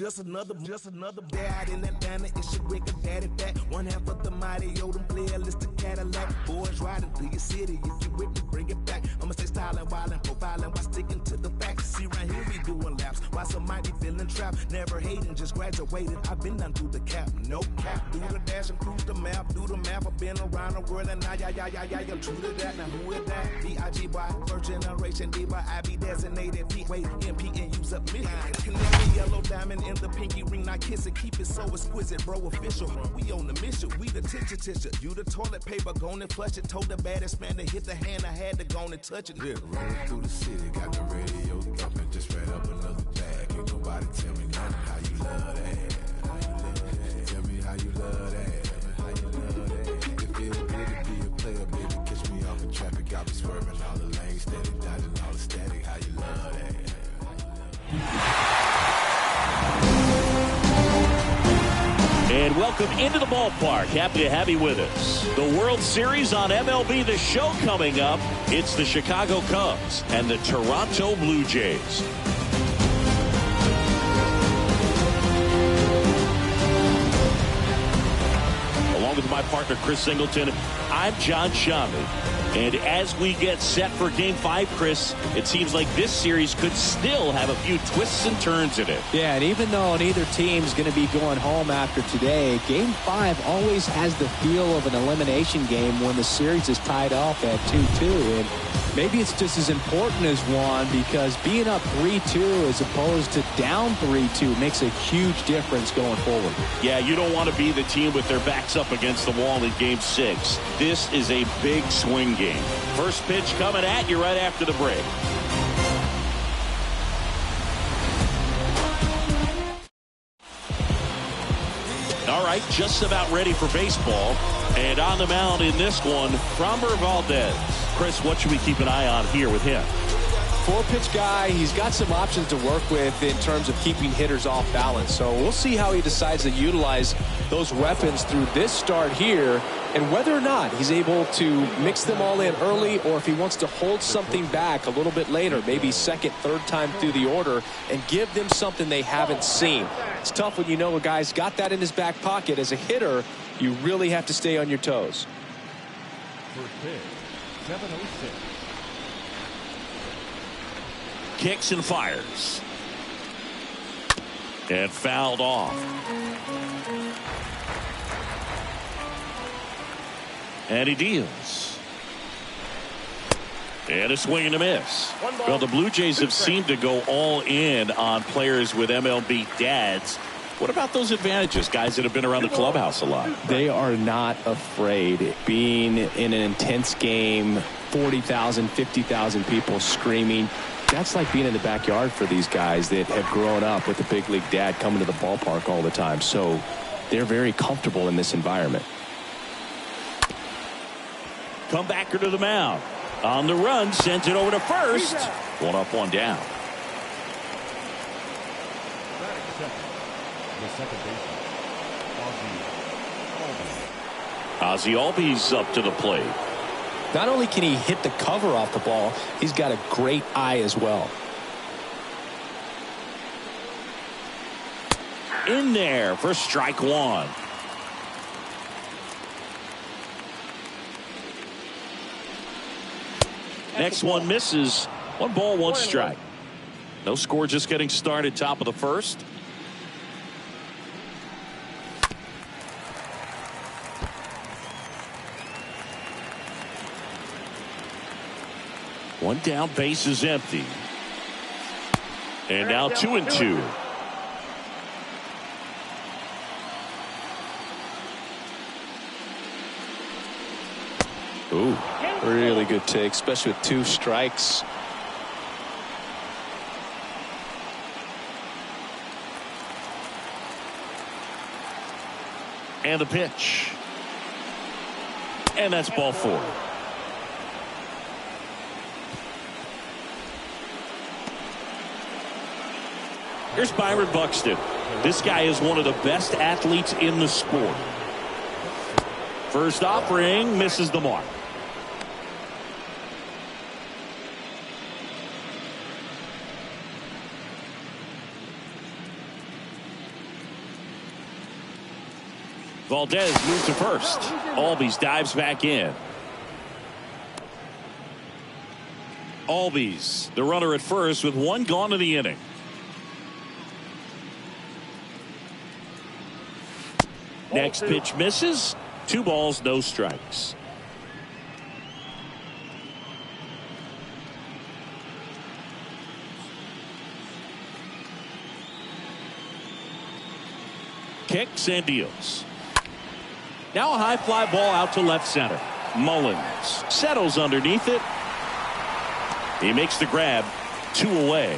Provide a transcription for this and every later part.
just another day out in Atlanta. It's your wicked daddy back. One half of the mighty Odom playlist, the Cadillac. Boys riding through your city. If you with me, bring it back. I'ma stay styling, wildin', profiling while sticking to the facts. See right here we doing laps. Why some might be feeling trapped. Never hating, just graduated. I've been done through the cap. No cap. Do the dash and cruise the map. Do the map. I've been around the world and now you're true to that. Now who is that? B.I.G.Y. First generation diva. I be designated P. Wait, MP and use up me. Canary yellow diamond in the pinky ring. Not kiss it. Keep it so exquisite, bro. Official. We on the mission. We the tissue. You the toilet paper. Gone and flush it. Told the baddest man to hit the hand. I had to go and touch it. Yeah. Rolling through the city. Got the radio thumping. Just read up another bag. Ain't nobody tell me nothing. How you love that? How you love that? Tell me how you love that. How you love that? It feels good to be a player, baby. Catch me off in traffic. Got me swerving all the lanes. Steady dodging all the static. How you love that? And welcome into the ballpark. Happy to have you with us. The World Series on MLB The Show coming up. It's the Chicago Cubs and the Toronto Blue Jays. Along with my partner, Chris Singleton, I'm John Shammy. And as we get set for Game 5, Chris, it seems like this series could still have a few twists and turns in it. Yeah, and even though neither team's going to be going home after today, Game 5 always has the feel of an elimination game when the series is tied up at 2-2. And maybe it's just as important as one because being up 3-2 as opposed to down 3-2 makes a huge difference going forward. Yeah, you don't want to be the team with their backs up against the wall in Game 6. This is a big swing game. First pitch coming at you right after the break. All right, just about ready for baseball. And on the mound in this one, Framber Valdez. Chris, what should we keep an eye on here with him? Four-pitch guy, he's got some options to work with in terms of keeping hitters off balance. So we'll see how he decides to utilize those weapons through this start here and whether or not he's able to mix them all in early or if he wants to hold something back a little bit later, maybe second, third time through the order and give them something they haven't seen. It's tough when you know a guy's got that in his back pocket. As a hitter, you really have to stay on your toes. First pitch, 706. Kicks and fires. And fouled off. And he deals. And a swing and a miss. Well, the Blue Jays have seemed to go all in on players with MLB dads. What about those advantages, guys that have been around the clubhouse a lot? They are not afraid. Being in an intense game, 40,000, 50,000 people screaming. That's like being in the backyard for these guys that have grown up with a big league dad coming to the ballpark all the time. So they're very comfortable in this environment. Comebacker to the mound. On the run, sends it over to first. One up, one down. The second baseman, Ozzie Albies up to the plate. Not only can he hit the cover off the ball, he's got a great eye as well. In there for strike one. Next one misses. One ball, one strike. No score, just getting started, top of the first. One down, base is empty. And now 2-2. Ooh, really good take, especially with two strikes. And the pitch. And that's ball four. Here's Byron Buxton. This guy is one of the best athletes in the sport. First offering misses the mark. Valdez moves to first. Albies dives back in. Albies, the runner at first with one gone in the inning. Next pitch misses. 2 balls, no strikes. Kicks and deals. Now a high fly ball out to left center. Mullins settles underneath it. He makes the grab. 2 away.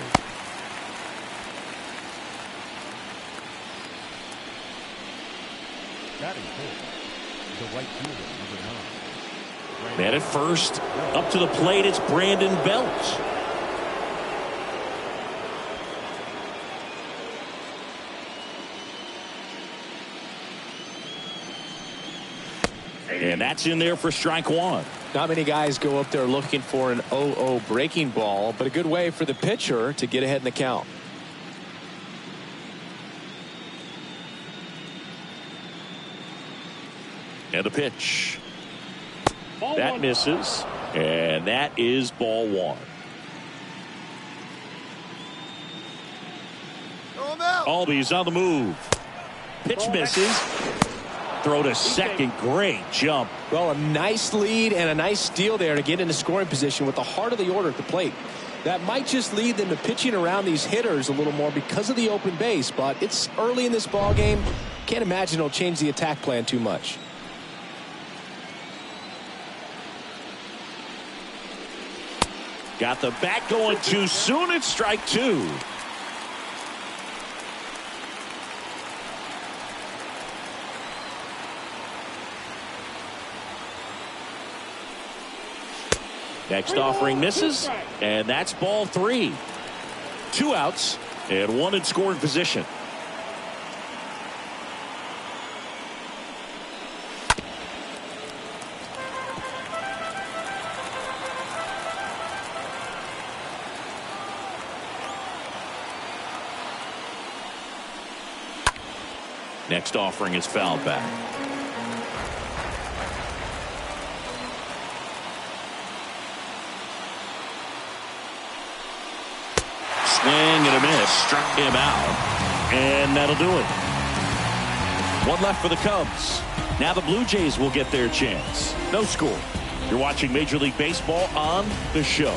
Batting fourth, the right fielder, number 9. Man at first. Up to the plate, it's Brandon Belt. And that's in there for strike 1. Not many guys go up there looking for an 0-0 breaking ball, but a good way for the pitcher to get ahead in the count. And the pitch. That misses. And that is ball 1. Albies on the move. Pitch misses. Throw to second. Great jump. Well, a nice lead and a nice steal there to get into scoring position with the heart of the order at the plate. That might just lead them to pitching around these hitters a little more because of the open base, but it's early in this ball game. Can't imagine it'll change the attack plan too much. Got the bat going too soon. It's strike 2. Next offering misses, and that's ball 3. 2 outs and 1 in scoring position. Next offering is fouled back. Swing and a miss. Struck him out. And that'll do it. 1 left for the Cubs. Now the Blue Jays will get their chance. No score. You're watching Major League Baseball on The Show.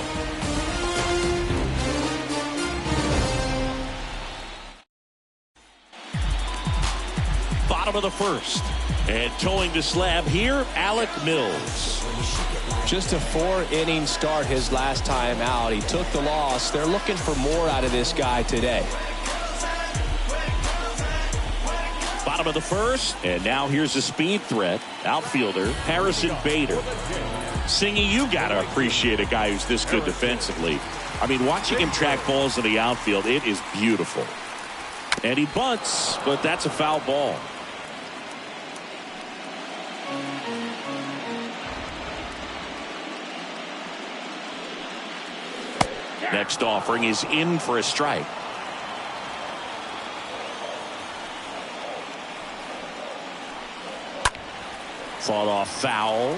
Bottom of the first. And towing the slab here, Alec Mills. Just a 4-inning start his last time out. He took the loss. They're looking for more out of this guy today. Bottom of the first. And now here's a speed threat. Outfielder Harrison Bader. Singy, you got to appreciate a guy who's this good defensively. I mean, watching him track balls in the outfield, it is beautiful. And he bunts, but that's a foul ball. Next offering is in for a strike. Fought off foul.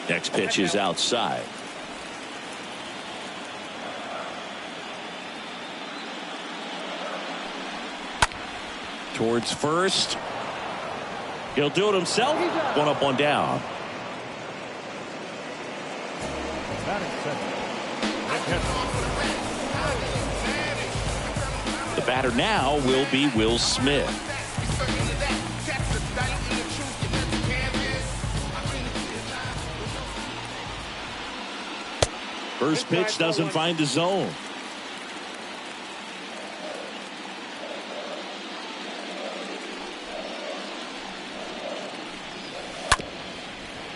Next pitch is outside. Towards first. He'll do it himself. 1 up, 1 down. The batter now will be Will Smith. First pitch doesn't find the zone.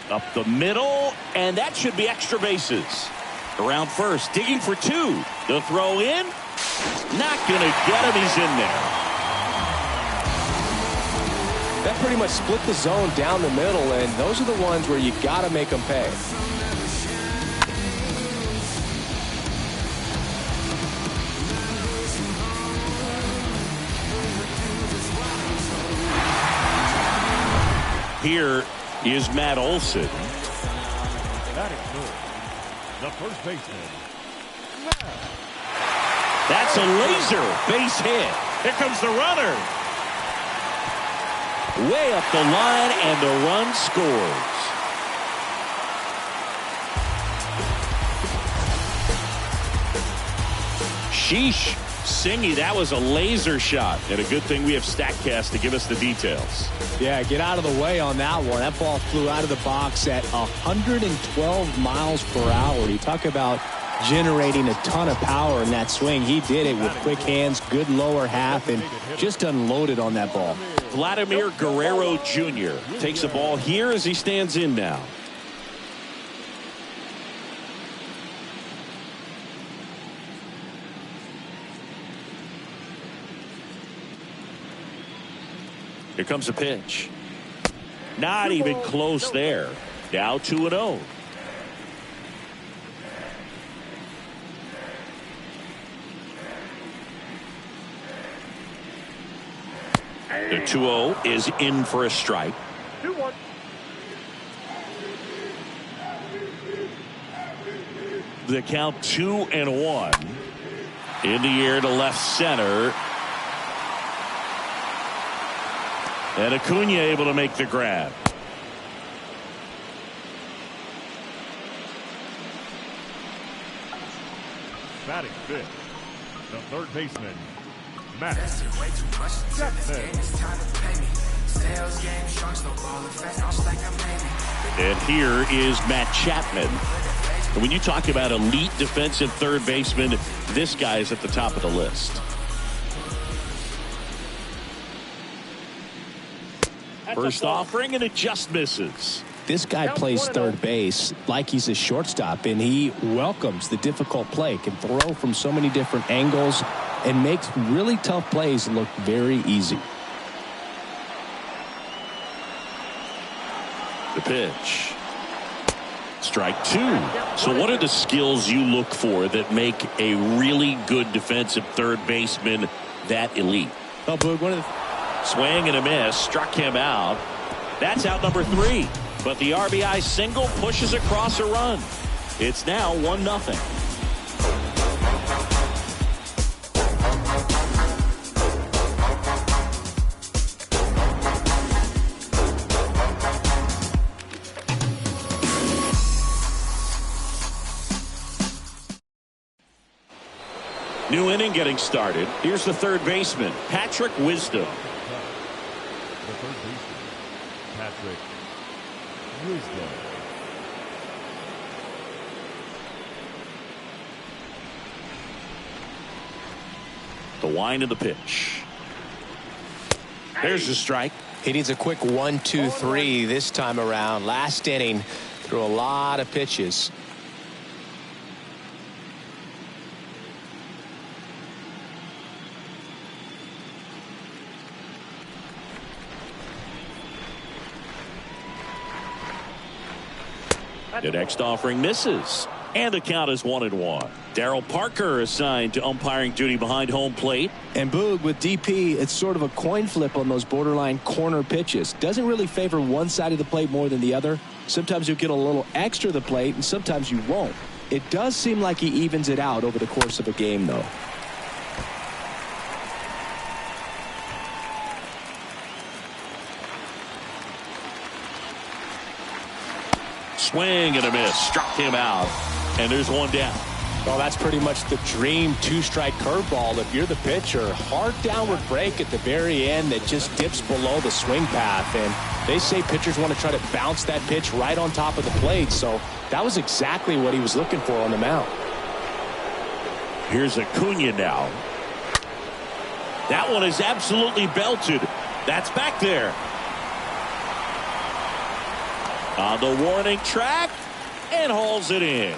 Up the middle, and that should be extra bases. Around first, digging for 2. The throw in, not going to get him. He's in there. That pretty much split the zone down the middle, and those are the ones where you got to make them pay. here is Matt Olson. That is good. The first baseman. That's a laser base hit. Here comes the runner. Way up the line, and the run scores. Sheesh. Singy, that was a laser shot. And a good thing we have StatCast to give us the details. Yeah, get out of the way on that one. That ball flew out of the box at 112 miles per hour. You talk about generating a ton of power in that swing. He did it with quick hands, good lower half, and just unloaded on that ball. Vladimir Guerrero Jr. takes a ball here as he stands in now. Here comes a pitch. Not even close there. Now 2-0. The 2-0 is in for a strike. 2-1. The count 2-1. In the air to left center. And Acuna able to make the grab. Batting fifth. The third baseman. Matt And here is Matt Chapman. And when you talk about elite defensive third baseman, this guy is at the top of the list. First offering, and it just misses. This guy plays third base like he's a shortstop, and he welcomes the difficult play, can throw from so many different angles, and makes really tough plays look very easy. The pitch. Strike two. So what are the skills you look for that make a really good defensive third baseman that elite? Oh, Boog, one of the Swing and a miss, struck him out. That's out number 3. But the RBI single pushes across a run. It's now 1-0. New inning getting started. Here's the third baseman, Patrick Wisdom. The third baseman. Patrick Wisdom. The wind of the pitch. There's the strike. He needs a quick 1-2-3 this time around. Last inning, threw a lot of pitches. The next offering misses. And the count is 1-1. Darryl Parker assigned to umpiring duty behind home plate. And Boog, with DP, it's sort of a coin flip on those borderline corner pitches. Doesn't really favor one side of the plate more than the other. Sometimes you'll get a little extra the plate, and sometimes you won't. It does seem like he evens it out over the course of a game, though. Swing and a miss. Struck him out. And there's one down. Well, that's pretty much the dream two-strike curveball. If you're the pitcher, hard downward break at the very end that just dips below the swing path. And they say pitchers want to try to bounce that pitch right on top of the plate. So that was exactly what he was looking for on the mound. Here's Acuna now. That one is absolutely belted. That's back there. On the warning track, and hauls it in.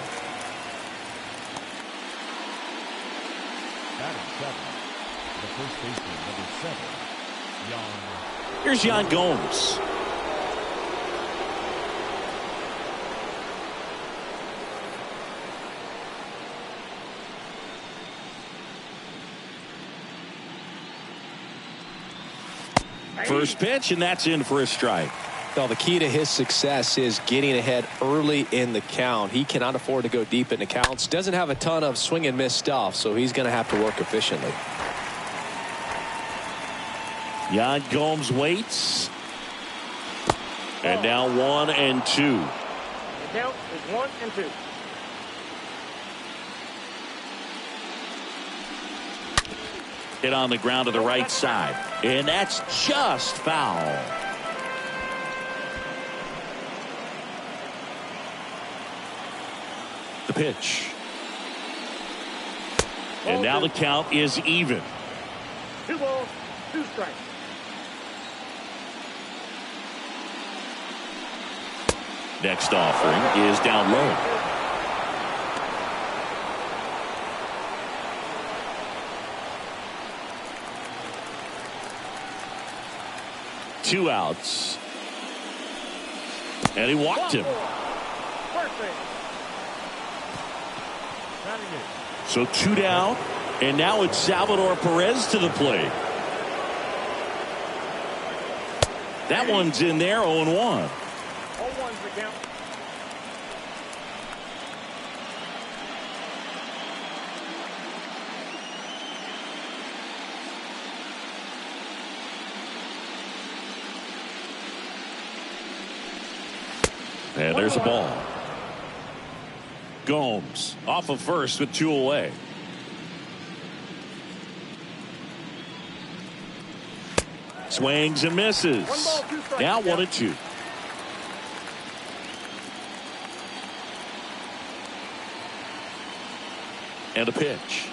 Batting seven. The first baseman, number 7, Yan. Here's Yan Gomes. First pitch, and that's in for a strike. Well, the key to his success is getting ahead early in the count. He cannot afford to go deep in the counts. Doesn't have a ton of swing and miss stuff, so he's going to have to work efficiently. Jan Gomes waits. And now 1 and 2. The count is 1 and 2. Hit on the ground to the right side. And that's just foul. The pitch. And now the count is even. 2 balls, 2 strikes. Next offering is down low. Two outs. And he walked him. So 2 down. And now it's Salvador Perez to the plate. That one's in there, 0-1. 0-1's the count. And there's a ball. Gomes off of first with 2 away. Swings and misses. 1 ball, 2 strikes. Now 1 and 2. And a pitch.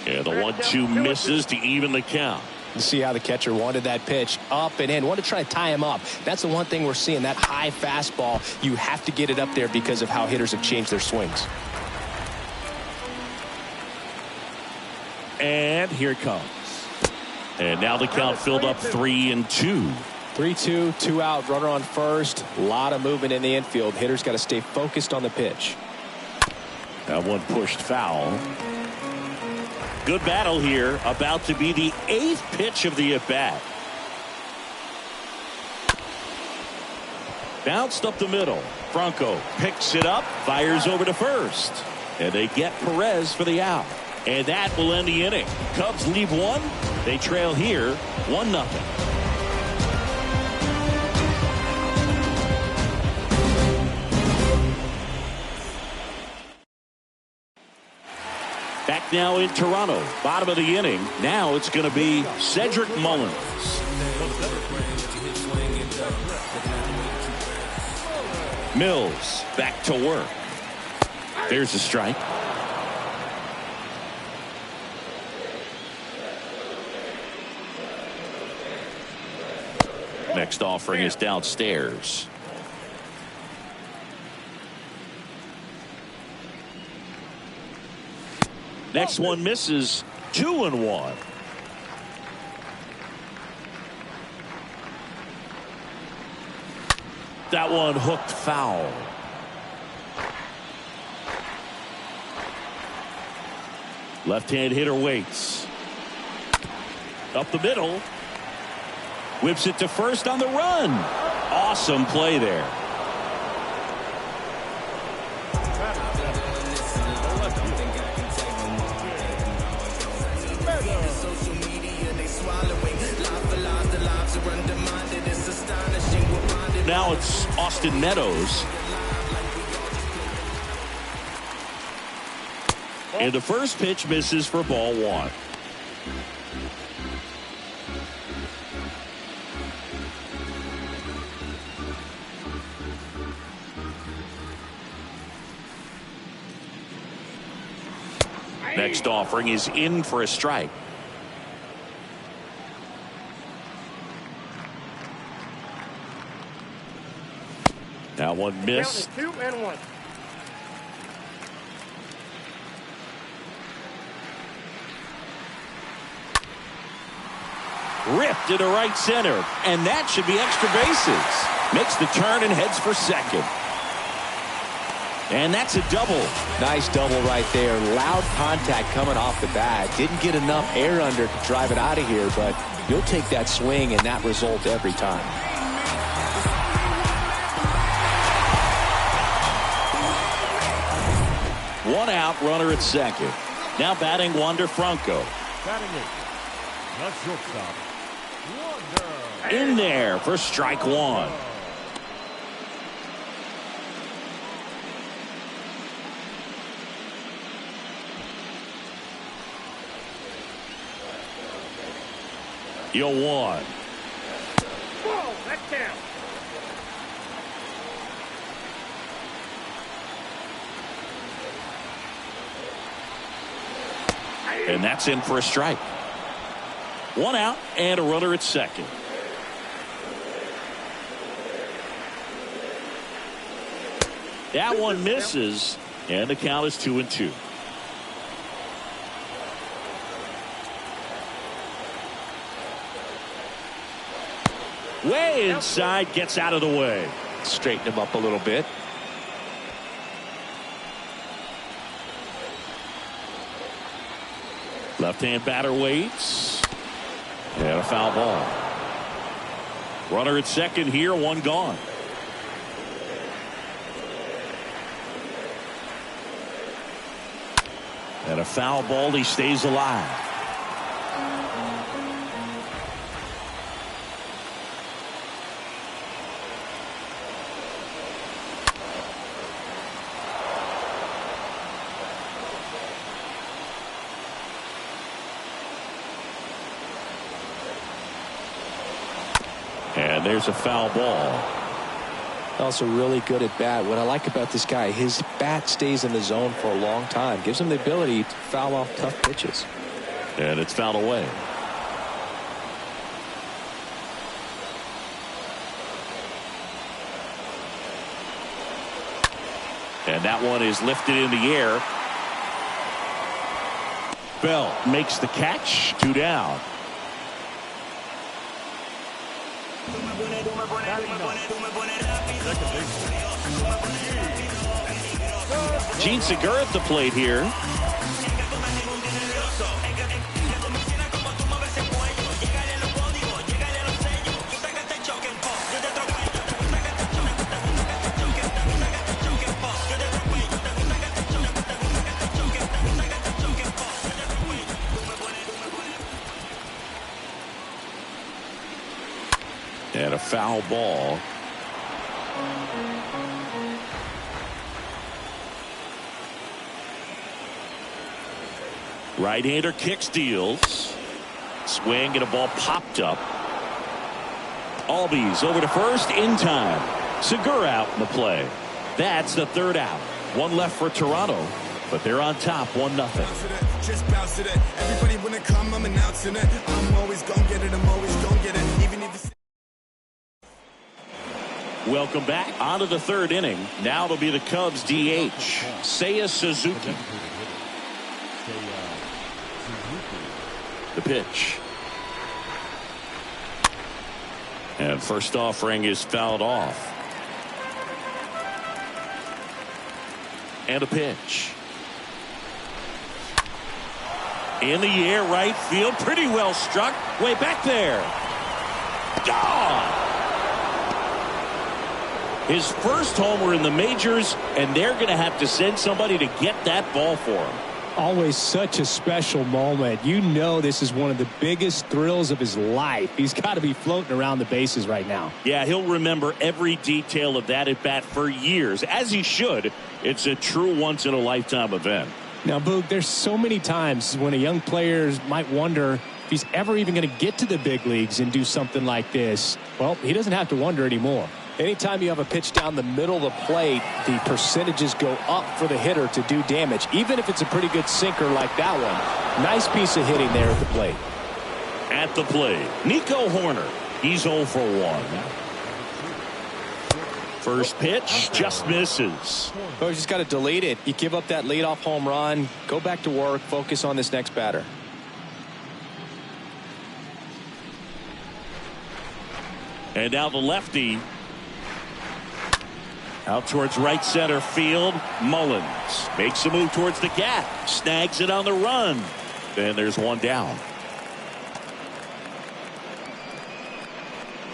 And the 1-2 misses to even the count. You see how the catcher wanted that pitch up and in. Wanted to try to tie him up. That's the one thing we're seeing. That high fastball. You have to get it up there because of how hitters have changed their swings. And here it comes. And now the count filled up 3 and 2. 3-2, 2 out, runner on first. A lot of movement in the infield. Hitters got to stay focused on the pitch. That one pushed foul. Good battle here. About to be the 8th pitch of the at-bat. Bounced up the middle. Franco picks it up, fires over to first. And they get Perez for the out. And that will end the inning. Cubs leave 1. They trail here 1-0. Back now in Toronto. Bottom of the inning. Now it's going to be Cedric Mullins. Mills back to work. There's a strike. Next offering is downstairs. Next one misses. 2-1. That one hooked foul. Left-hand hitter waits. Up the middle. Whips it to first on the run. Awesome play there. Now it's Austin Meadows. And the first pitch misses for ball 1. Next offering is in for a strike. Now one missed. 2-1. Ripped into right center, and that should be extra bases. Makes the turn and heads for second. And that's a double. Nice double right there. Loud contact coming off the bat. Didn't get enough air under to drive it out of here, but you'll take that swing and that result every time. One out, runner at second. Now batting Wander Franco. Batting it, the shortstop, Wander. In there for strike one. You'll one. Whoa, that's down. And that's in for a strike. One out and a runner at second. That one misses, and the count is 2-2. Way inside, gets out of the way. Straighten him up a little bit. Left-hand batter waits. And a foul ball. Runner at second here, one gone. And a foul ball, he stays alive. And there's a foul ball. Also really good at bat. What I like about this guy, his bat stays in the zone for a long time. Gives him the ability to foul off tough pitches. And it's fouled away. And that one is lifted in the air. Bell makes the catch. 2 down. Gene Segura at the plate here. And a foul ball. Right-hander kicks, deals. Swing and a ball popped up. Albies over to first in time. Segura out in the play. That's the third out. One left for Toronto, but they're on top 1-0. Just bounce it. Everybody wanna come, I'm announcing it. I'm always gonna get it, I'm always gonna get it. Even if it's Welcome back onto the third inning. Now it'll be the Cubs DH, Seiya Suzuki. The pitch. And first offering is fouled off. And a pitch. In the air, right field. Pretty well struck. Way back there. Gone. His first homer in the majors, and they're going to have to send somebody to get that ball for him. Always such a special moment. You know this is one of the biggest thrills of his life. He's got to be floating around the bases right now. Yeah, he'll remember every detail of that at bat for years, as he should. It's a true once-in-a-lifetime event. Now, Boog, there's so many times when a young player might wonder if he's ever even going to get to the big leagues and do something like this. Well, he doesn't have to wonder anymore. Anytime you have a pitch down the middle of the plate, the percentages go up for the hitter to do damage, even if it's a pretty good sinker like that one. Nice piece of hitting there at the plate. At the plate, Nico Horner. He's 0 for 1. First pitch just misses. Oh, you just got to delete it. You give up that leadoff home run, go back to work, focus on this next batter. And now the lefty. Out towards right center field. Mullins makes a move towards the gap. Snags it on the run. Then there's one down.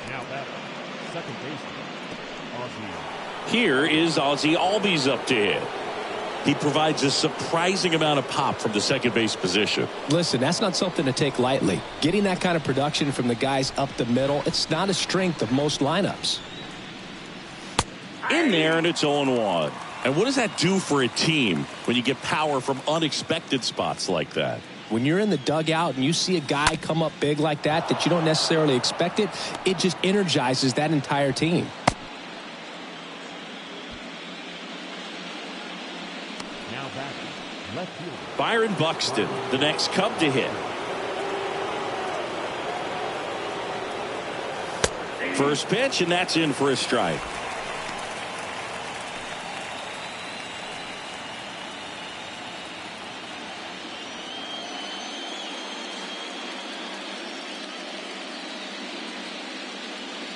Now back, second baseman, Ozzie. Here is Ozzie Albies up to hit. He provides a surprising amount of pop from the second base position. Listen, that's not something to take lightly. Getting that kind of production from the guys up the middle, it's not a strength of most lineups. In there, and it's 0-1. And what does that do for a team when you get power from unexpected spots like that? When you're in the dugout and you see a guy come up big like that you don't necessarily expect it, it just energizes that entire team. Now back, left fielder Byron Buxton, the next Cub to hit. First pitch, and that's in for a strike.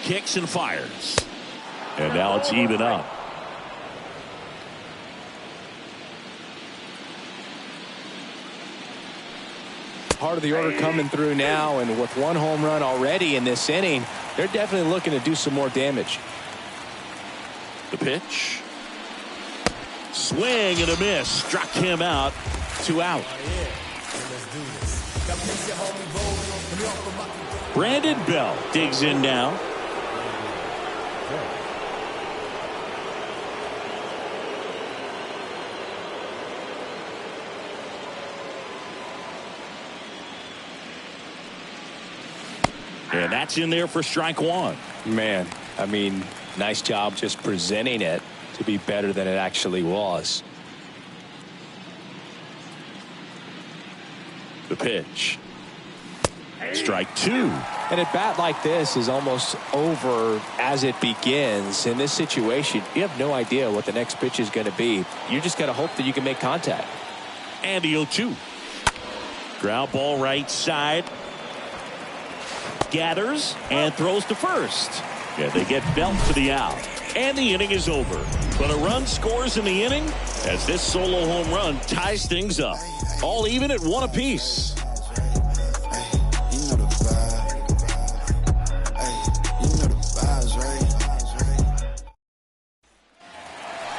Kicks and fires. And now it's even up. Part of the order coming through now, and with one home run already in this inning, they're definitely looking to do some more damage. The pitch. Swing and a miss. Struck him out. 2 out. Brandon Bell digs in now. And that's in there for strike one. Man, I mean, nice job just presenting it to be better than it actually was. The pitch. Strike two. And a bat like this is almost over as it begins. In this situation, you have no idea what the next pitch is going to be. You just got to hope that you can make contact. And the 0-2. Ground ball right side. Gathers and throws to first. Yeah, they get Belt to the out. And the inning is over. But a run scores in the inning as this solo home run ties things up. All even at 1 apiece.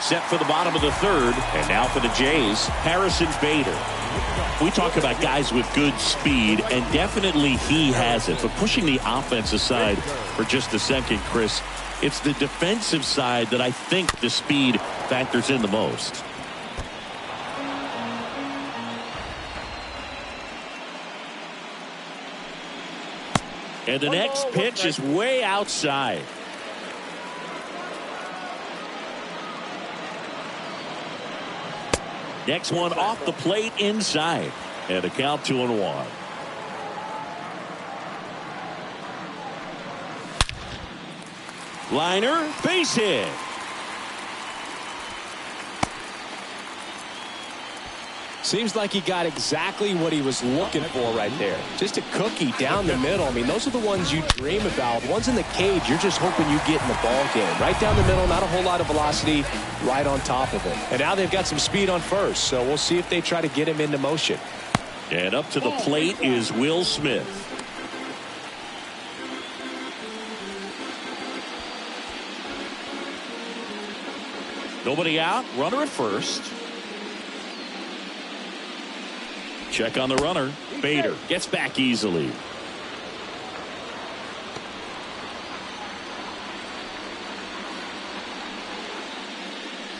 Set for the bottom of the third. And now for the Jays, Harrison Bader. We talk about guys with good speed, and definitely he has it. But pushing the offense aside for just a second, Chris, it's the defensive side that I think the speed factors in the most. And the next pitch is way outside. Next one off the plate inside. And a count 2-1. Liner, base hit. Seems like he got exactly what he was looking for right there. Just a cookie down the middle. I mean, those are the ones you dream about. Ones in the cage, you're just hoping you get in the ball game. Right down the middle, not a whole lot of velocity, right on top of it. And now they've got some speed on first, so we'll see if they try to get him into motion. And up to the plate is Will Smith. Nobody out, runner at first. Check on the runner. Bader gets back easily.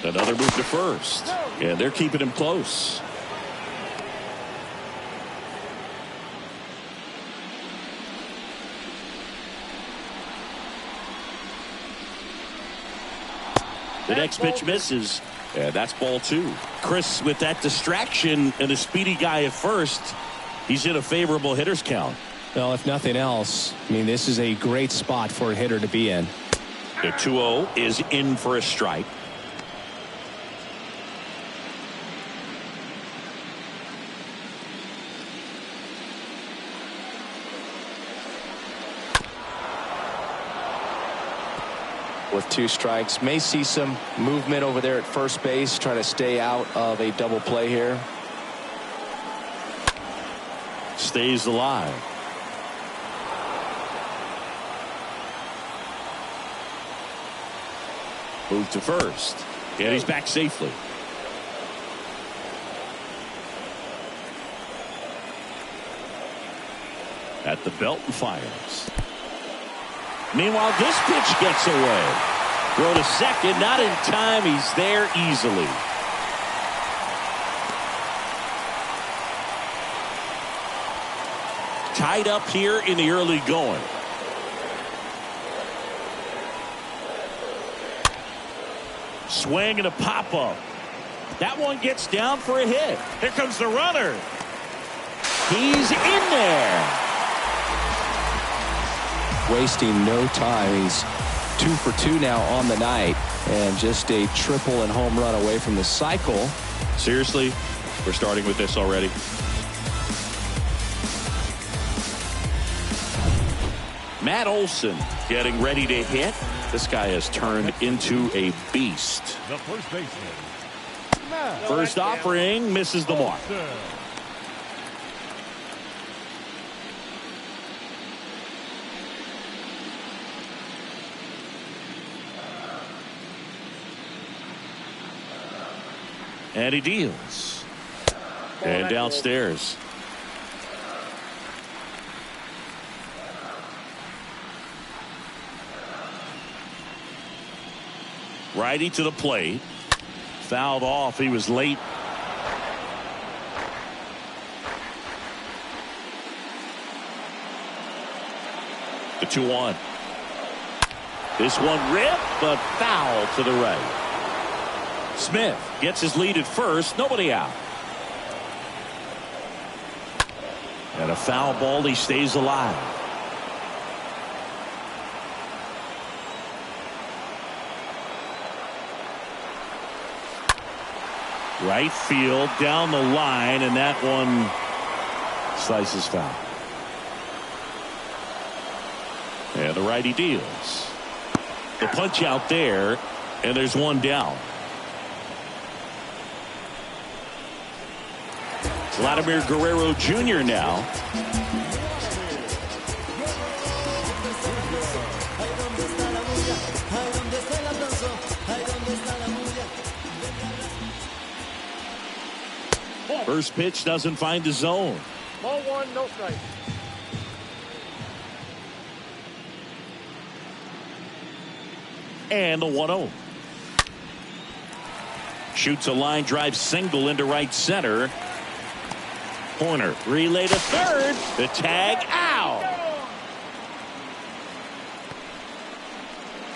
Another move to first. And they're keeping him close. The next pitch misses. And that's ball two. Chris, with that distraction and a speedy guy at first, he's in a favorable hitter's count. Well, if nothing else, I mean, this is a great spot for a hitter to be in. The 2-0 is in for a strike. With 2 strikes, may see some movement over there at first base, trying to stay out of a double play here. Stays alive. Move to first. And he's back safely. at the belt and fires. Meanwhile, this pitch gets away. Throw to second, not in time. He's there easily. Tied up here in the early going. Swing and a pop-up. That one gets down for a hit. Here comes the runner. He's in there. Wasting no time. He's 2 for 2 now on the night, and just a triple and home run away from the cycle. Seriously, we're starting with this already. Matt Olson getting ready to hit. This guy has turned into a beast. The first baseman. First offering misses the mark. And he deals. And downstairs. Righty to the plate. Fouled off. He was late. The 2-1. This one ripped, but foul to the right. Smith gets his lead at first. Nobody out. And a foul ball. He stays alive. Right field down the line, and that one slices foul. And the righty deals. The punch out there, and there's one down. Vladimir Guerrero Jr. now. First pitch doesn't find the zone. Ball 1, no strike. And the 1-0. Shoots a line drive single into right center. Corner. Relay to third. The tag out.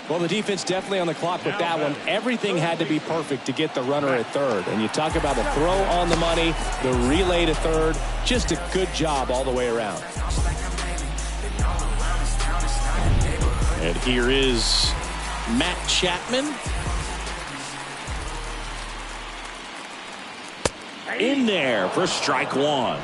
Well, the defense definitely on the clock with that one. Everything had to be perfect to get the runner at third. And you talk about a throw on the money, the relay to third. Just a good job all the way around. And here is Matt Chapman. In there for strike one.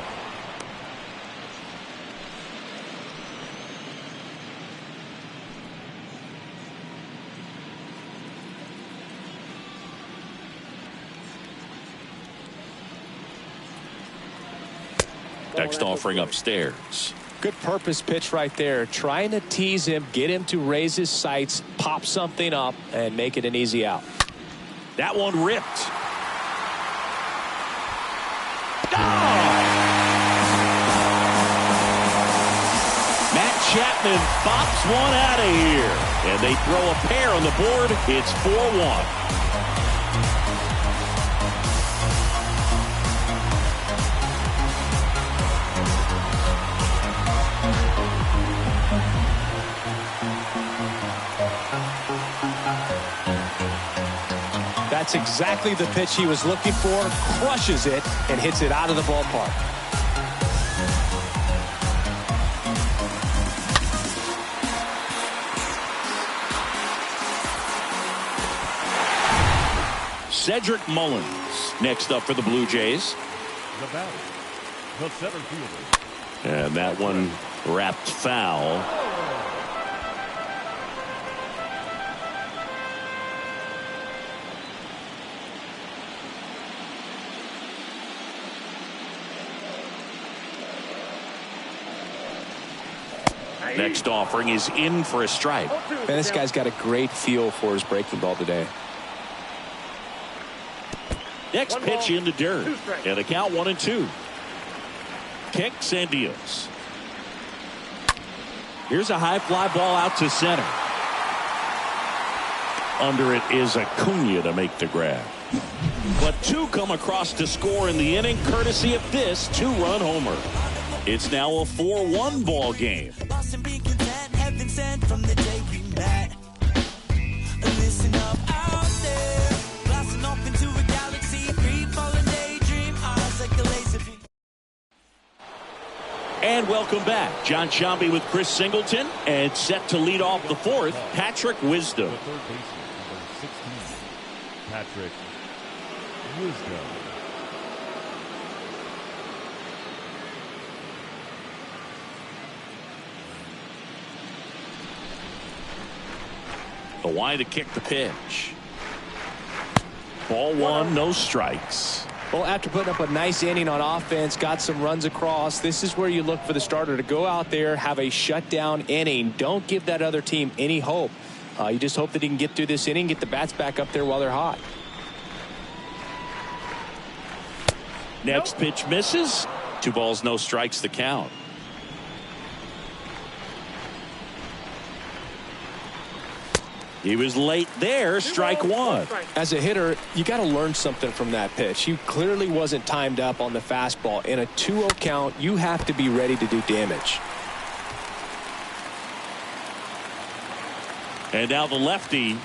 Next offering upstairs. Good purpose pitch right there. Trying to tease him, get him to raise his sights, pop something up, and make it an easy out. That one ripped. Matt Chapman bops one out of here. And they throw a pair on the board. It's 4-1. That's exactly the pitch he was looking for. Crushes it and hits it out of the ballpark. Cedric Mullins next up for the Blue Jays. The batter, the center fielder. And that one wrapped foul. Next offering is in for a strike. Man, this guy's got a great feel for his breaking ball today. Next pitch in the dirt. And a count 1-2. Kicks and deals. Here's a high fly ball out to center. Under it is Acuna to make the grab. But two come across to score in the inning, courtesy of this two-run homer. It's now a 4-1 ball game. And welcome back. John Sciambi with Chris Singleton, and set to lead off the fourth, Patrick Wisdom. The third baseman, number 16, Patrick Wisdom. The wide to kick the pitch. Ball one, no strikes. Well, after putting up a nice inning on offense, got some runs across, this is where you look for the starter to go out there, have a shutdown inning. Don't give that other team any hope. You just hope that he can get through this inning, get the bats back up there while they're hot. Next pitch misses. 2 balls, no strikes, the count. He was late there. Strike one. As a hitter, you got to learn something from that pitch. He clearly wasn't timed up on the fastball. In a 2-0 count, you have to be ready to do damage. And now the lefty.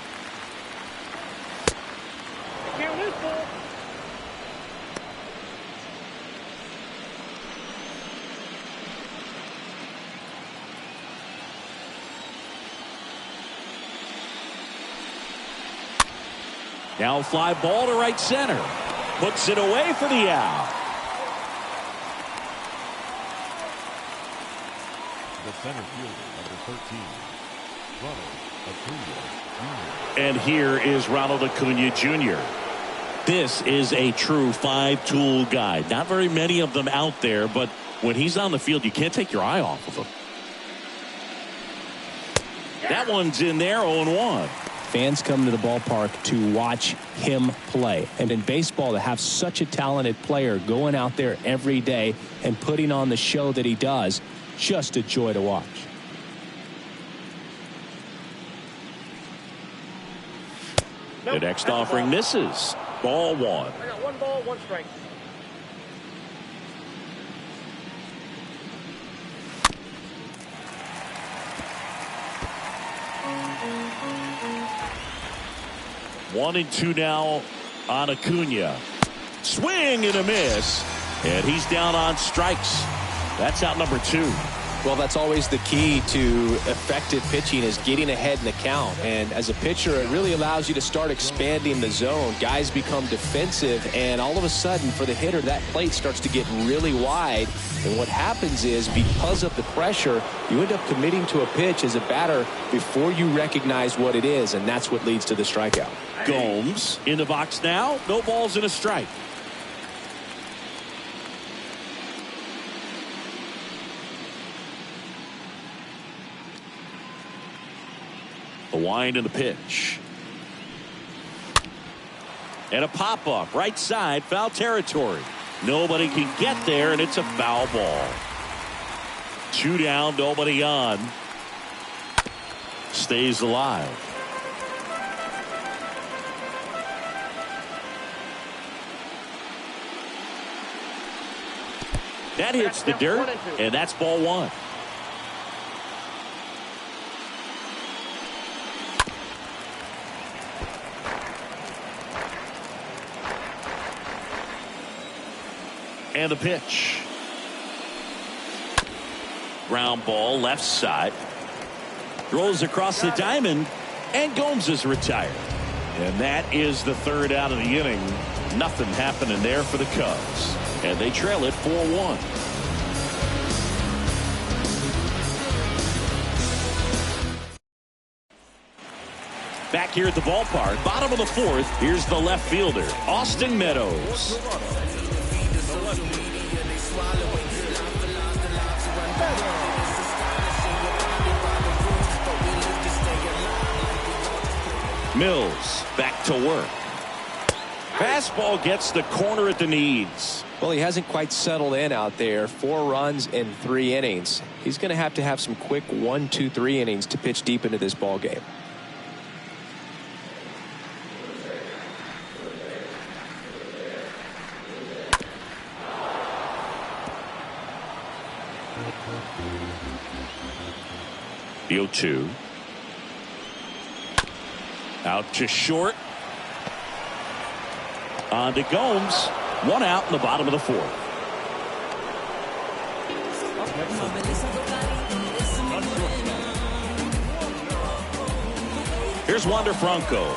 Now fly ball to right center. Puts it away for the out. The center fielder, number 13, Ronald Acuna Jr. And here is Ronald Acuna Jr. This is a true 5-tool guy. Not very many of them out there, but when he's on the field, you can't take your eye off of him. That one's in there, 0-1. Fans come to the ballpark to watch him play. And in baseball, to have such a talented player going out there every day and putting on the show that he does, just a joy to watch. The next offering misses. Ball one. I got 1 ball, 1 strike. One and two now on Acuna. Swing and a miss. And he's down on strikes. That's out number 2. Well, that's always the key to effective pitching, is getting ahead in the count. And as a pitcher, it really allows you to start expanding the zone. Guys become defensive, and all of a sudden, for the hitter, that plate starts to get really wide. And what happens is, because of the pressure, you end up committing to a pitch as a batter before you recognize what it is, and that's what leads to the strikeout. Gomes in the box now. No balls and a strike. The wind and the pitch. And a pop-up right side, foul territory. Nobody can get there, and it's a foul ball. 2 down, nobody on. Stays alive. That hits the dirt, and that's ball 1. And the pitch. Ground ball left side. Throws across the diamond, and Gomes is retired. And that is the 3rd out of the inning. Nothing happening there for the Cubs. And they trail it 4-1. Back here at the ballpark, bottom of the 4th, here's the left fielder, Austin Meadows. Mills back to work. Fastball gets the corner at the knees. Well, he hasn't quite settled in out there. 4 runs in 3 innings. He's going to have some quick 1, 2, 3 innings to pitch deep into this ball game. The 0-2. Out to short. On to Gomes. 1 out in the bottom of the 4th. Here's Wander Franco.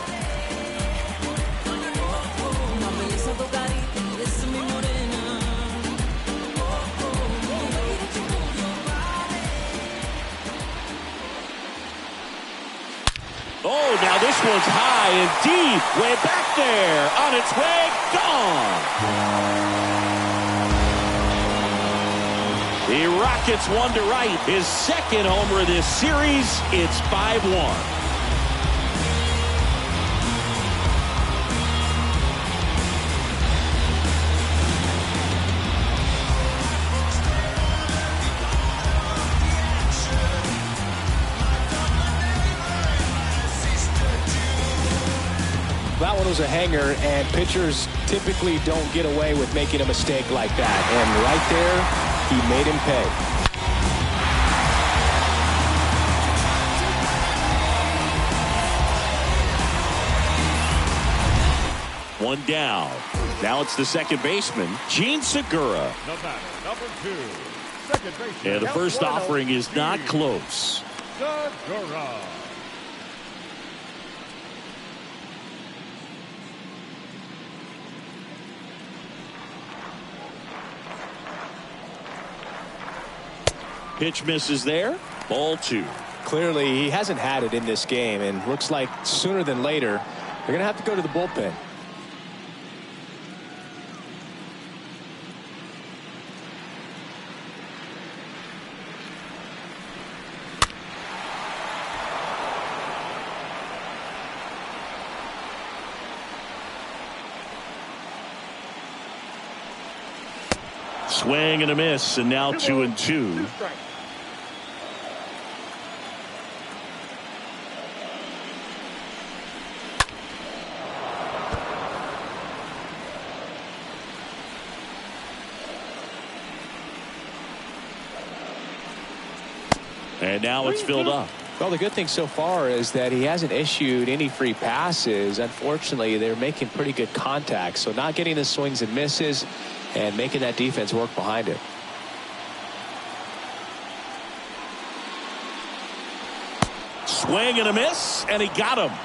Oh, now this one's high and deep. Way back there. On its way. Gone. He rockets one to right. His second homer of this series. It's 5-1. That one was a hanger, and pitchers typically don't get away with making a mistake like that. And right there, he made him pay. One down. Now it's the second baseman, Gene Segura. Number 2, second baseman. And the first offering is not close. Segura. Pitch misses there. Ball 2. Clearly, he hasn't had it in this game, and looks like sooner than later, they're going to have to go to the bullpen. Swing and a miss, and now 2-2. And now it's filled up. Well, the good thing so far is that he hasn't issued any free passes. Unfortunately, they're making pretty good contact, so not getting the swings and misses and making that defense work behind it. Swing and a miss, and he got him.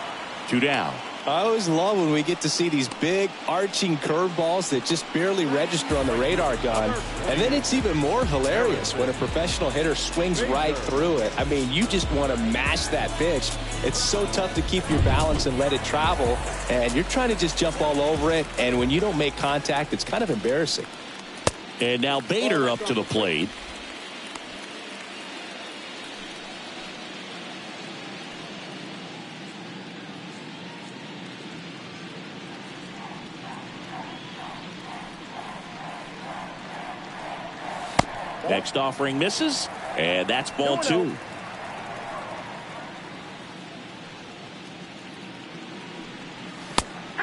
2 down. I always love when we get to see these big arching curveballs that just barely register on the radar gun. And then it's even more hilarious when a professional hitter swings right through it. I mean, you just want to mash that pitch. It's so tough to keep your balance and let it travel. And you're trying to just jump all over it. And when you don't make contact, it's kind of embarrassing. And now Bader up to the plate. Next offering misses, and that's ball 2.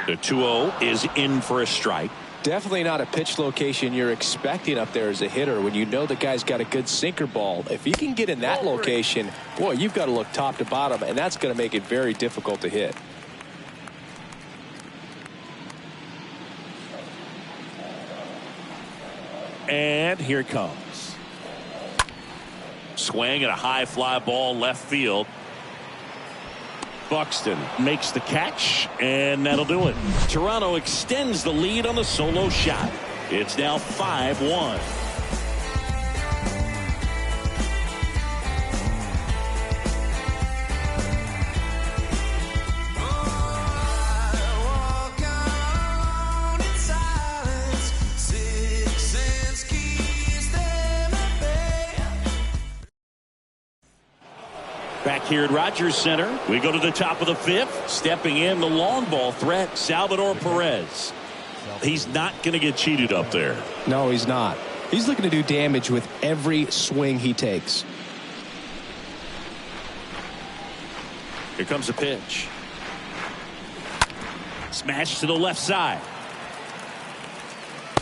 The 2-0 is in for a strike. Definitely not a pitch location you're expecting up there as a hitter when you know the guy's got a good sinker ball. If you can get in that location, boy, you've got to look top to bottom, and that's going to make it very difficult to hit. And here it comes. Swing and a high fly ball left field. Buxton makes the catch, and that'll do it. Toronto extends the lead on the solo shot. It's now 5-1. Back here at Rogers Center, we go to the top of the 5th. Stepping in the long ball threat, Salvador Perez. He's not going to get cheated up there. No, he's not. He's looking to do damage with every swing he takes. Here comes a pitch. Smash to the left side.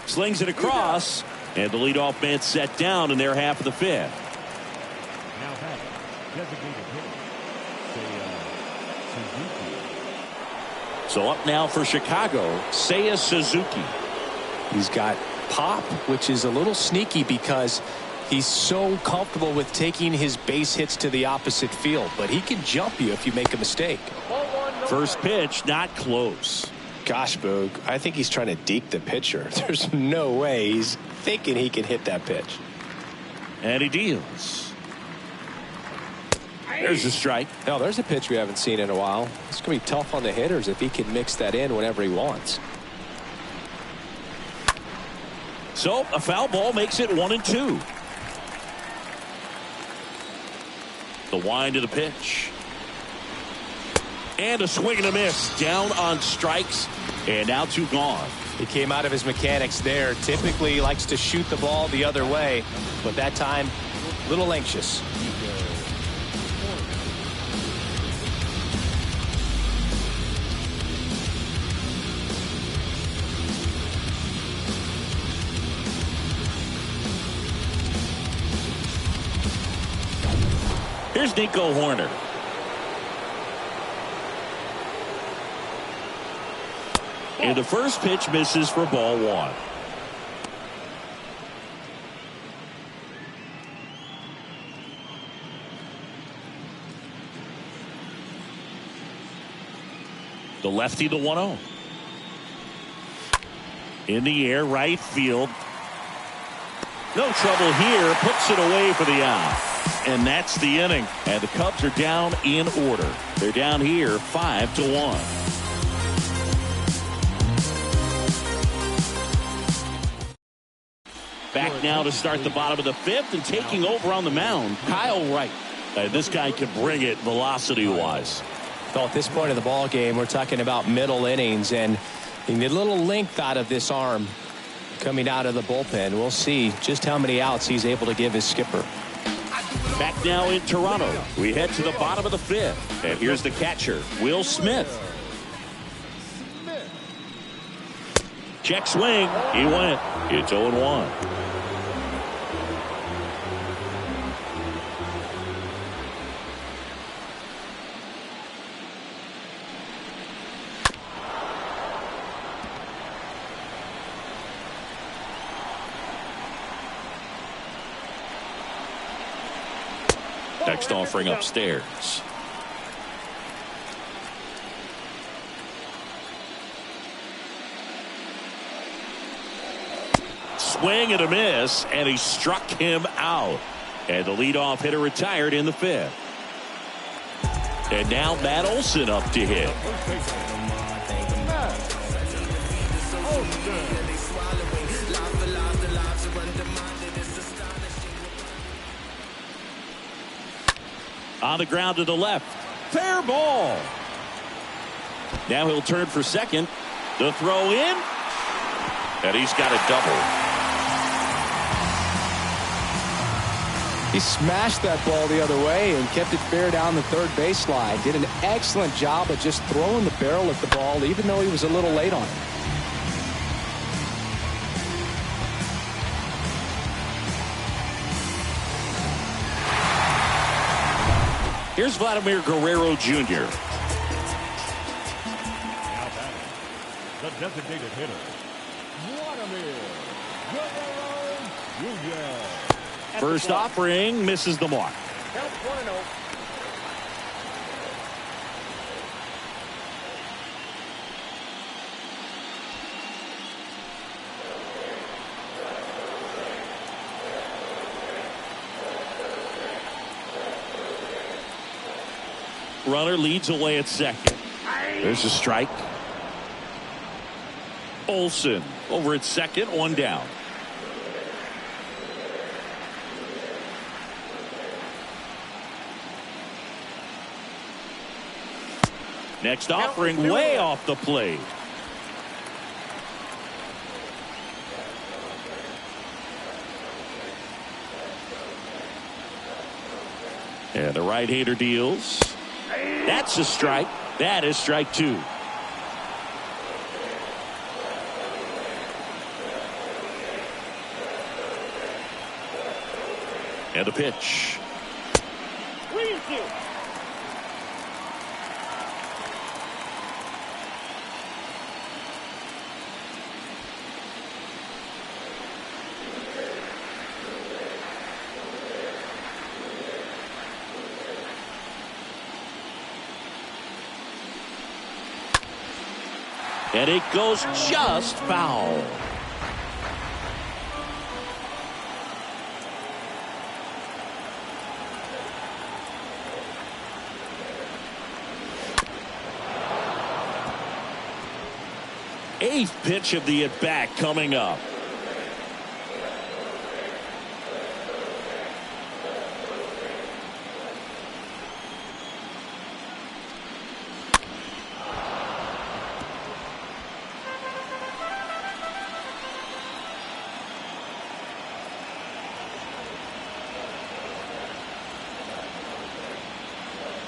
Slings it across, and the leadoff man set down in their half of the fifth. Now batting, designated hitter, Suzuki. So up now for Chicago, Seiya Suzuki. He's got pop, which is a little sneaky because he's so comfortable with taking his base hits to the opposite field, but he can jump you if you make a mistake. First pitch, not close. Gosh, Boog, I think he's trying to deke the pitcher. There's no way he's thinking he can hit that pitch. And he deals. There's a strike. Now, there's a pitch we haven't seen in a while. It's going to be tough on the hitters if he can mix that in whenever he wants. So a foul ball makes it 1-2. The wind of the pitch. And a swing and a miss. Down on strikes. And now 2 gone. He came out of his mechanics there. Typically he likes to shoot the ball the other way, but that time a little anxious. Here's Nico Horner. And the first pitch misses for ball 1. The lefty, the 1-0. In the air, right field. No trouble here. Puts it away for the out. And that's the inning. And the Cubs are down in order. They're down here 5-1. Back now to start the bottom of the 5th, and taking over on the mound, Kyle Wright. This guy can bring it velocity-wise. Well, at this point of the ball game, we're talking about middle innings, and you need a little length out of this arm coming out of the bullpen. We'll see just how many outs he's able to give his skipper. Back now in Toronto, we head to the bottom of the 5th, and here's the catcher, Will Smith. Check swing. He went. It's 0-1. Next offering upstairs. Swing and a miss, and he struck him out. And the leadoff hitter retired in the 5th. And now Matt Olson up to hit. On the ground to the left. Fair ball. Now he'll turn for second. The throw in. And he's got a double. He smashed that ball the other way and kept it fair down the third baseline. Did an excellent job of just throwing the barrel at the ball, even though he was a little late on it. Here's Vladimir Guerrero Jr. Now batting, the designated hitter, Vladimir Guerrero Jr. First offering misses the mark. Count 1-0. Runner leads away at second. There's a strike. Olson over at second, 1 down. Next offering way off the plate. And the right-hander deals. That's a strike. That is strike 2. And a pitch. And it goes just foul. Eighth pitch of the at-bat coming up.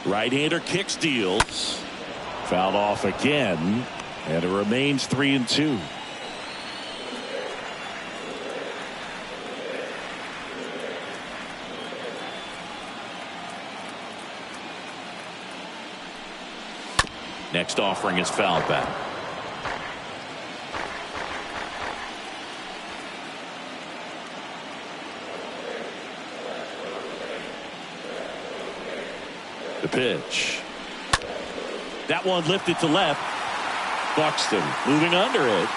Right-hander kicks, deals. Fouled off again, and it remains 3-2. Next offering is fouled back. The pitch. That one lifted to left. Buxton moving under it.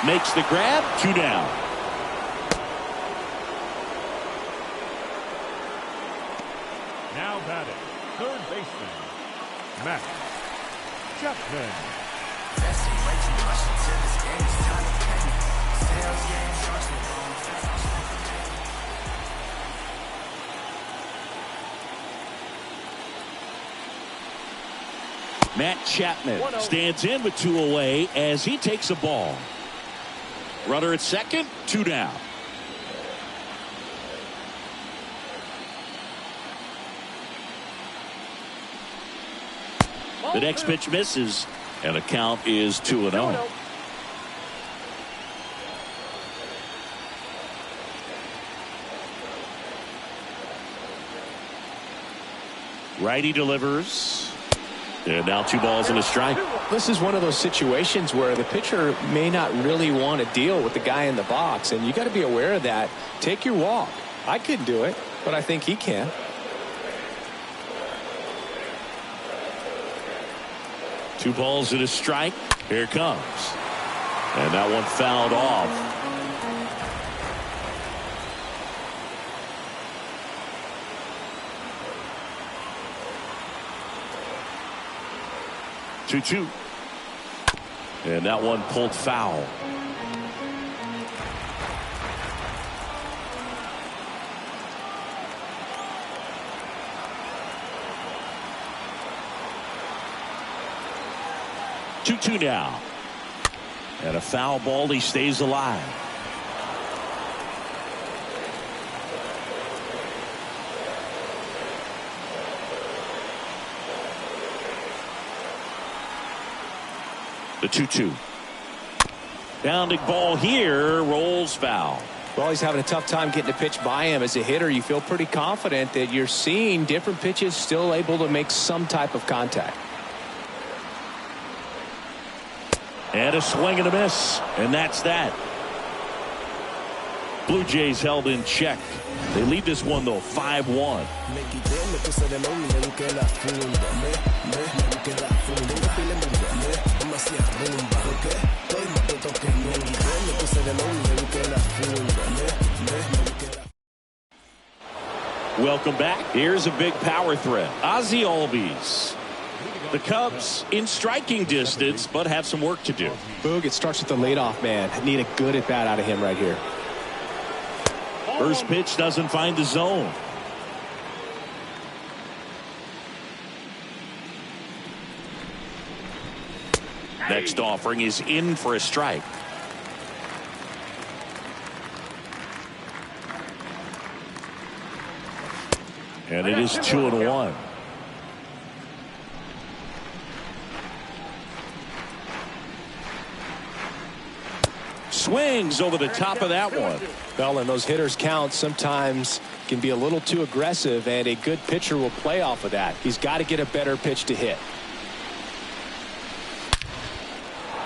Makes the grab. 2 down. Now batting, third baseman, Matt Chapman. Matt Chapman stands in with 2 away as he takes a ball. Runner at second, 2 down. The next pitch misses, and the count is 2-0. Righty delivers. And now 2 balls and a strike. This is one of those situations where the pitcher may not really want to deal with the guy in the box, and you got to be aware of that. Take your walk. I couldn't do it, but I think he can. Two balls and a strike. Here it comes. And that one fouled off. Two. And that one pulled foul. Two now. And a foul ball. He stays alive. The 2-2. Bounding ball here, rolls foul. Well, he's having a tough time getting a pitch by him. As a hitter, you feel pretty confident that you're seeing different pitches still able to make some type of contact. And a swing and a miss, and that's that. Blue Jays held in check. They lead this one, though, 5-1. Welcome back. Here's a big power threat. Ozzie Albies. The Cubs in striking distance, but have some work to do. Boog, it starts with the leadoff man. Need a good at bat out of him right here. First pitch doesn't find the zone. Next offering is in for a strike. And it is 2-1. Swings over the top of that one. Well, and those hitters count sometimes can be a little too aggressive, and a good pitcher will play off of that. He's got to get a better pitch to hit.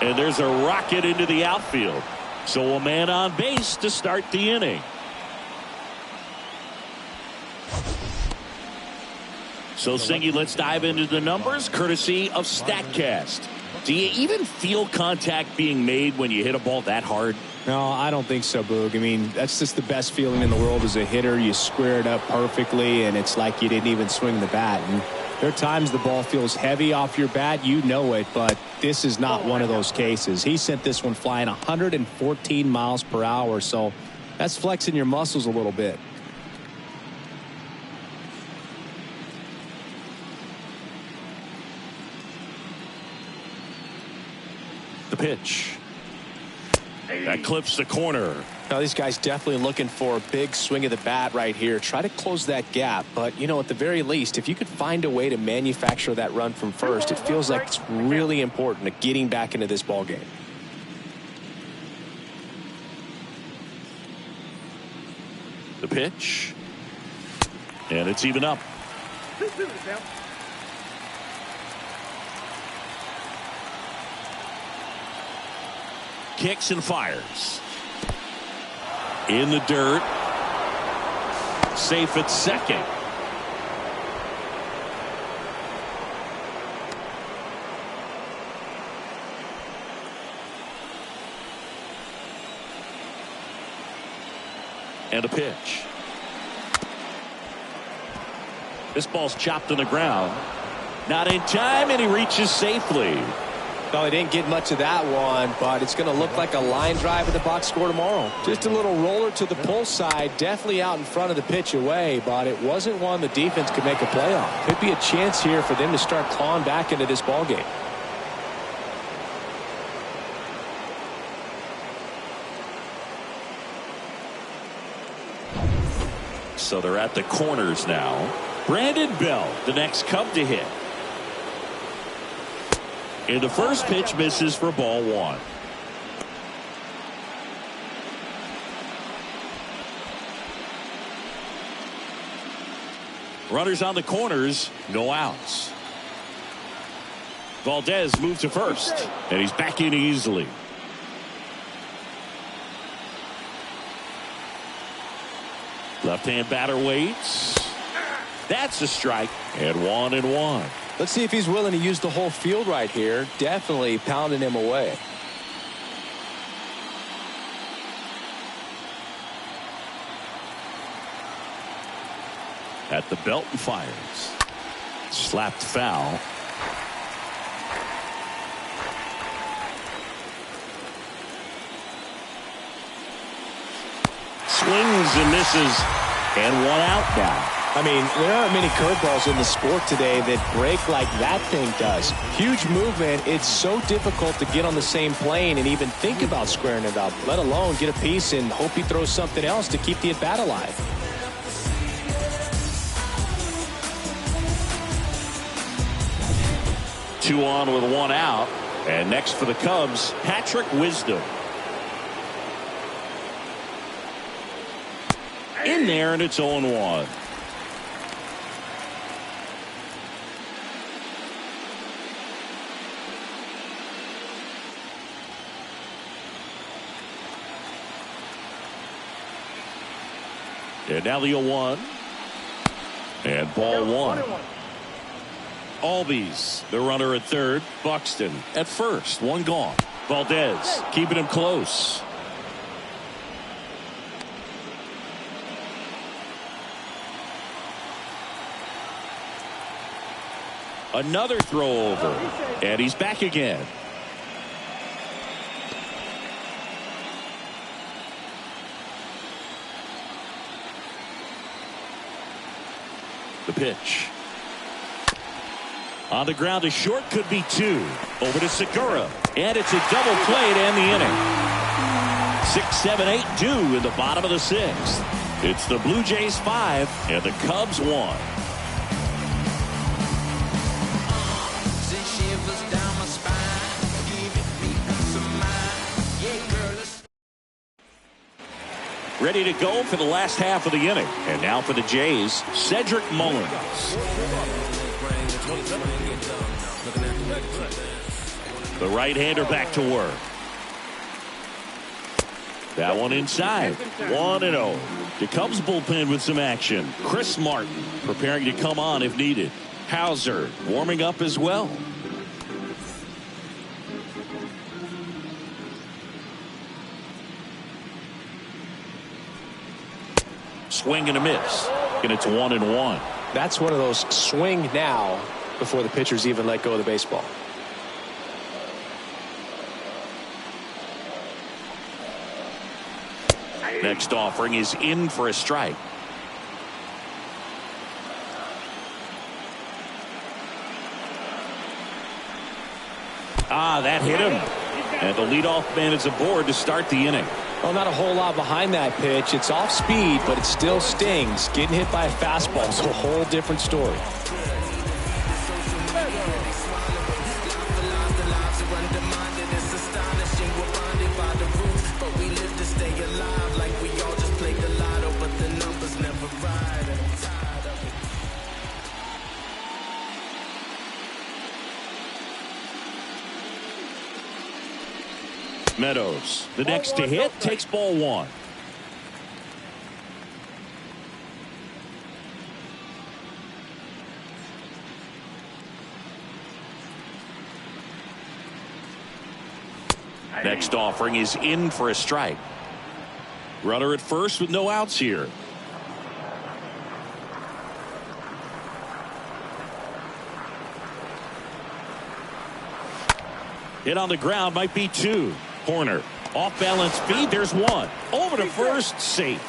And there's a rocket into the outfield. So a man on base to start the inning. So, Singy, let's dive into the numbers courtesy of StatCast. Do you even feel contact being made when you hit a ball that hard? No, I don't think so, Boog. I mean, that's just the best feeling in the world as a hitter. You square it up perfectly, and it's like you didn't even swing the bat. And there are times the ball feels heavy off your bat. You know it, but this is not one of those cases. He sent this one flying 114 miles per hour, so that's flexing your muscles a little bit. The pitch. That clips the corner. Now, these guys definitely looking for a big swing of the bat right here. Try to close that gap. But, you know, at the very least, if you could find a way to manufacture that run from first, it feels like it's really important to getting back into this ball game. The pitch. And it's even up. Kicks and fires. In the dirt. Safe at second. And a pitch. This ball's chopped on the ground. Not in time, and he reaches safely. Well, he didn't get much of that one, but it's going to look like a line drive in the box score tomorrow. Just a little roller to the pull side, definitely out in front of the pitch away, but it wasn't one the defense could make a play on. Could be a chance here for them to start clawing back into this ball game. So they're at the corners now. Brandon Bell, the next Cub to hit. And the first pitch misses for ball one. Runners on the corners, no outs. Valdez moved to first, and he's back in easily. Left-hand batter waits. That's a strike, and 1-1. Let's see if he's willing to use the whole field right here. Definitely pounding him away. At the belt and fires. Slapped foul. Swings and misses. And one out now. I mean, there aren't many curveballs in the sport today that break like that thing does. Huge movement. It's so difficult to get on the same plane and even think about squaring it up, let alone get a piece and hope he throws something else to keep the at-bat alive. Two on with one out. And next for the Cubs, Patrick Wisdom. In there, and it's 0-1. And now the 0-1. And ball one. Albies, the runner at third. Buxton at first. One gone. Valdez keeping him close. Another throw over. And he's back again. The pitch. On the ground to short, could be two. Over to Segura. And it's a double play to end the inning. 6, 7, 8, 2 in the bottom of the sixth. It's the Blue Jays 5 and the Cubs 1. Ready to go for the last half of the inning. And now for the Jays, Cedric Mullins. The right-hander back to work. That one inside. 1-0. The Cubs bullpen with some action. Chris Martin preparing to come on if needed. Hauser warming up as well. Swing and a miss. And it's 1-1. That's one of those swing now before the pitchers even let go of the baseball. Next offering is in for a strike. That hit him. And the leadoff man is aboard to start the inning. Well, not a whole lot behind that pitch. It's off speed, but it still stings. Getting hit by a fastball is a whole different story. Meadows, the next to hit, takes ball 1. Next offering is in for a strike. Runner at first with no outs here. Hit on the ground, might be 2. Corner, off balance feed, there's 1. Over to first, safe.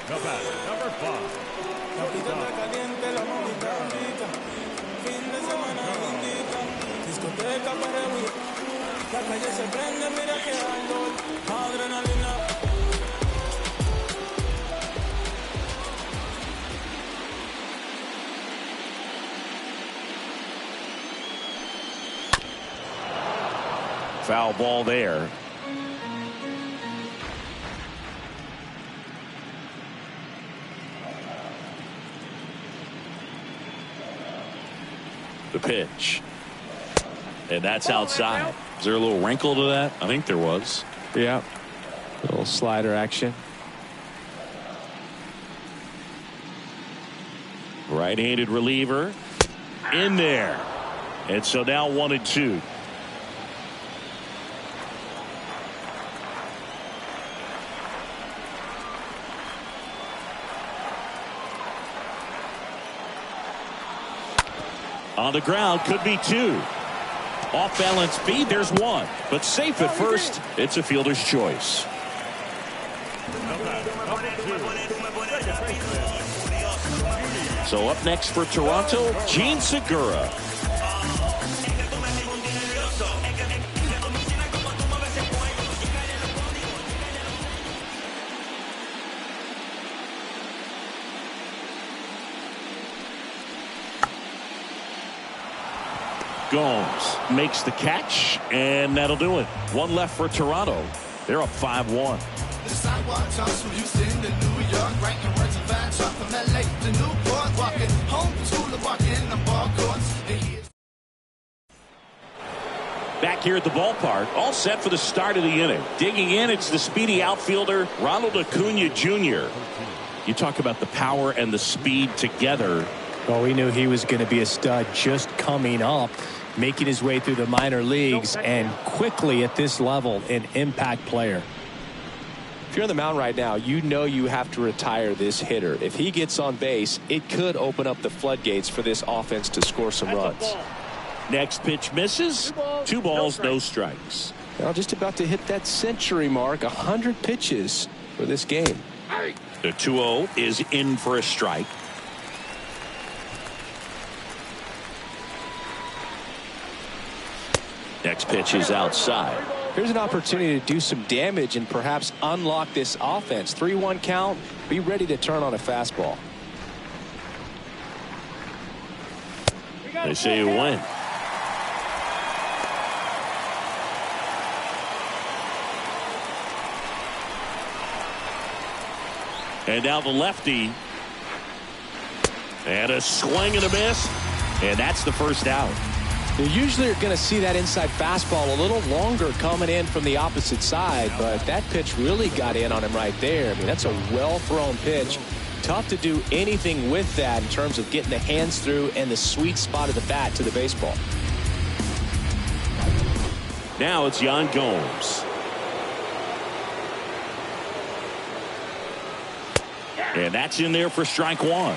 Number 5. Foul ball there. The pitch. And that's outside. Is there a little wrinkle to that? I think there was. Yeah. A little slider action. Right-handed reliever. In there. And so now 1-2. On the ground, could be 2. Off balance feed, there's 1. But safe at first, it's a fielder's choice. So up next for Toronto, Gene Segura. Gomes makes the catch, and that'll do it. 1 left for Toronto. They're up 5-1. The sidewalk talks from Houston to New York, ranking words of fine talk from LA to Newport, walking home to school, walking the ball courts. Back here at the ballpark, all set for the start of the inning. Digging in, it's the speedy outfielder, Ronald Acuna Jr. You talk about the power and the speed together. Well, we knew he was going to be a stud just coming up, making his way through the minor leagues, and quickly at this level, an impact player. If you're on the mound right now, you know you have to retire this hitter. If he gets on base, it could open up the floodgates for this offense to score some runs. Next pitch misses. 2 balls, no strikes. Now just about to hit that century mark, 100 pitches for this game. The 2-0 is in for a strike. Next pitch is outside. Here's an opportunity to do some damage and perhaps unlock this offense. 3-1 count. Be ready to turn on a fastball. They say you win. And now the lefty. And a swing and a miss. And that's the first out. You usually are going to see that inside fastball a little longer coming in from the opposite side, but that pitch really got in on him right there. I mean, that's a well-thrown pitch. Tough to do anything with that in terms of getting the hands through and the sweet spot of the bat to the baseball. Now it's Yan Gomes. And that's in there for strike one.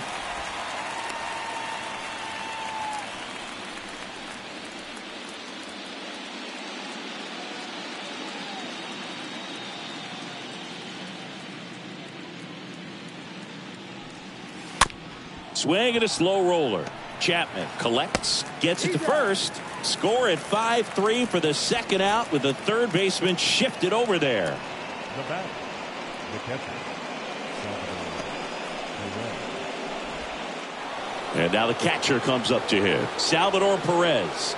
Swing and a slow roller. Chapman collects, gets it to first. Score at 5-3 for the second out with the third baseman shifted over there. The batter, the catcher, Joelle. And now the catcher comes up to him. Salvador Perez.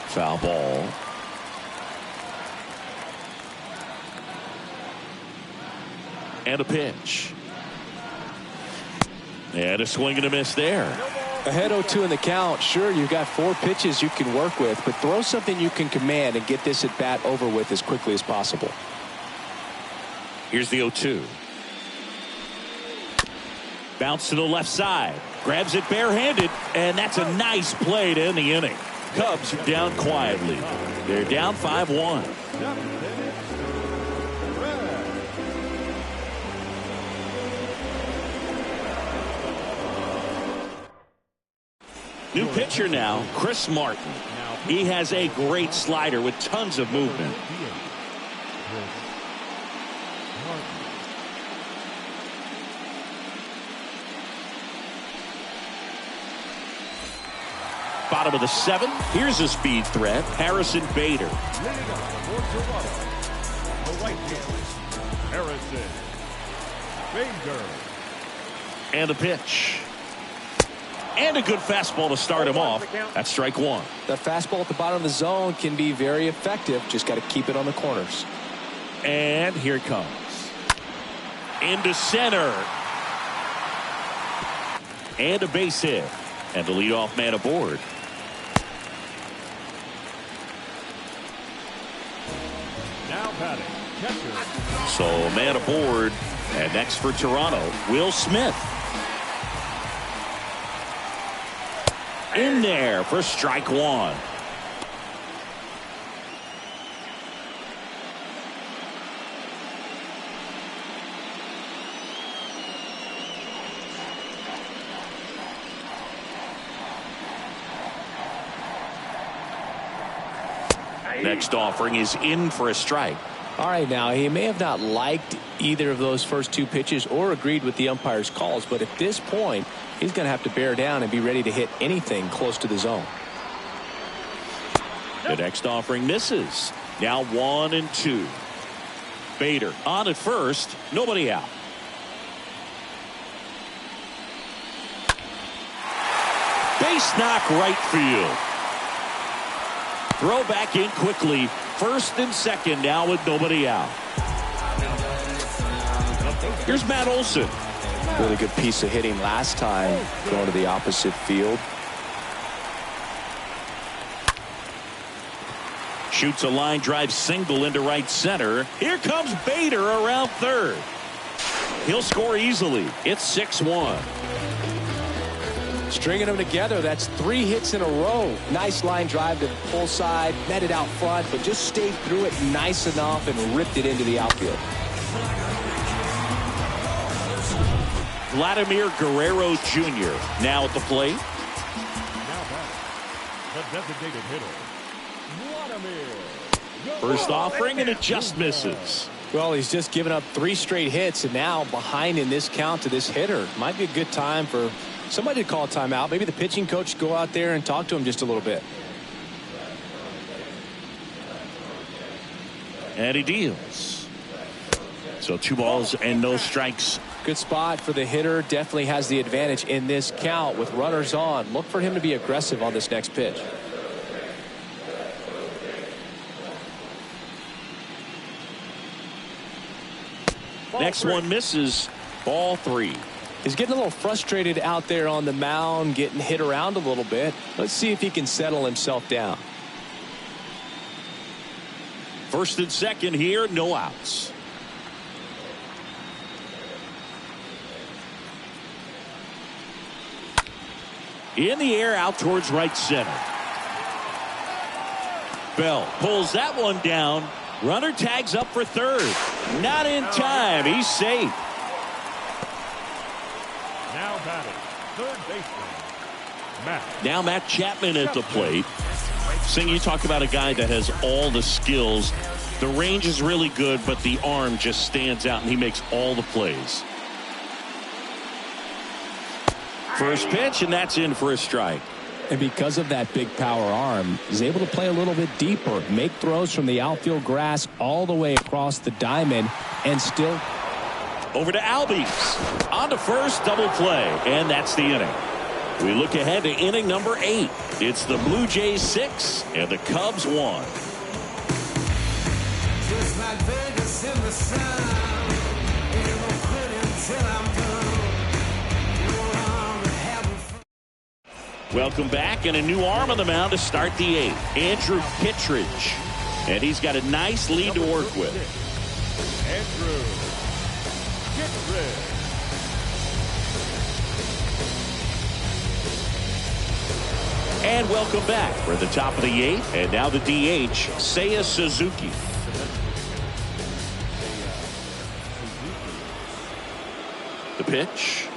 Foul ball. And a pitch. And a swing and a miss there. Ahead 0-2 in the count. Sure, you've got 4 pitches you can work with, but throw something you can command and get this at bat over with as quickly as possible. Here's the 0-2. Bounce to the left side. Grabs it barehanded, and that's a nice play to end the inning. Cubs down quietly. They're down 5-1. New pitcher now, Chris Martin. He has a great slider with tons of movement. Bottom of the 7th. Here's a speed threat, Harrison Bader. Harrison Bader. And a pitch. And a good fastball to start him off. That's strike one. The fastball at the bottom of the zone can be very effective. Just got to keep it on the corners. And here it comes. Into center. And a base hit. And the leadoff man aboard. Now batting, catcher. So man aboard. And next for Toronto, Will Smith. In there for strike one. Next offering is in for a strike. All right, now he may have not liked either of those first 2 pitches or agreed with the umpire's calls, but at this point he's going to have to bear down and be ready to hit anything close to the zone. The next offering misses. Now 1-2. Bader on at first, nobody out. Base knock right field. Throw back in quickly. First and second now with nobody out. Here's Matt Olson. Really good piece of hitting last time going to the opposite field. Shoots a line drive single into right center. Here comes Bader around third. He'll score easily. It's 6-1. Stringing them together, that's 3 hits in a row. Nice line drive to the pull side, met it out front, but just stayed through it nice enough and ripped it into the outfield. Vladimir Guerrero Jr. now at the plate. Now back, the designated hitter, Vladimir. First offering, and it just misses. Well, he's just given up 3 straight hits, and now behind in this count to this hitter. Might be a good time for Somebody to call a timeout. Maybe the pitching coach go out there and talk to him just a little bit. And he deals. So 2 balls and no strikes. Good spot for the hitter. Definitely has the advantage in this count with runners on. Look for him to be aggressive on this next pitch. Next one misses. Ball 3. He's getting a little frustrated out there on the mound, getting hit around a little bit. Let's see if he can settle himself down. First and second here, no outs. In the air, out towards right center. Bell pulls that one down. Runner tags up for third. Not in time. He's safe. Now batting, third baseman, Matt. Now Matt Chapman at the plate. Sing, you talk about a guy that has all the skills. The range is really good, but the arm just stands out, and he makes all the plays. First pitch, and that's in for a strike. And because of that big power arm, he's able to play a little bit deeper, make throws from the outfield grass all the way across the diamond, and still. Over to Albies. On to first, double play, and that's the inning. We look ahead to inning number 8. It's the Blue Jays 6 and the Cubs 1. Just like Vegas in the sun, ain't no quitting till I'm Welcome back, and a new arm on the mound to start the 8th. Andrew Kittredge. And he's got a nice lead to work with. Andrew Kittredge. And welcome back. We're at the top of the 8th, and now the DH, Seiya Suzuki. The pitch.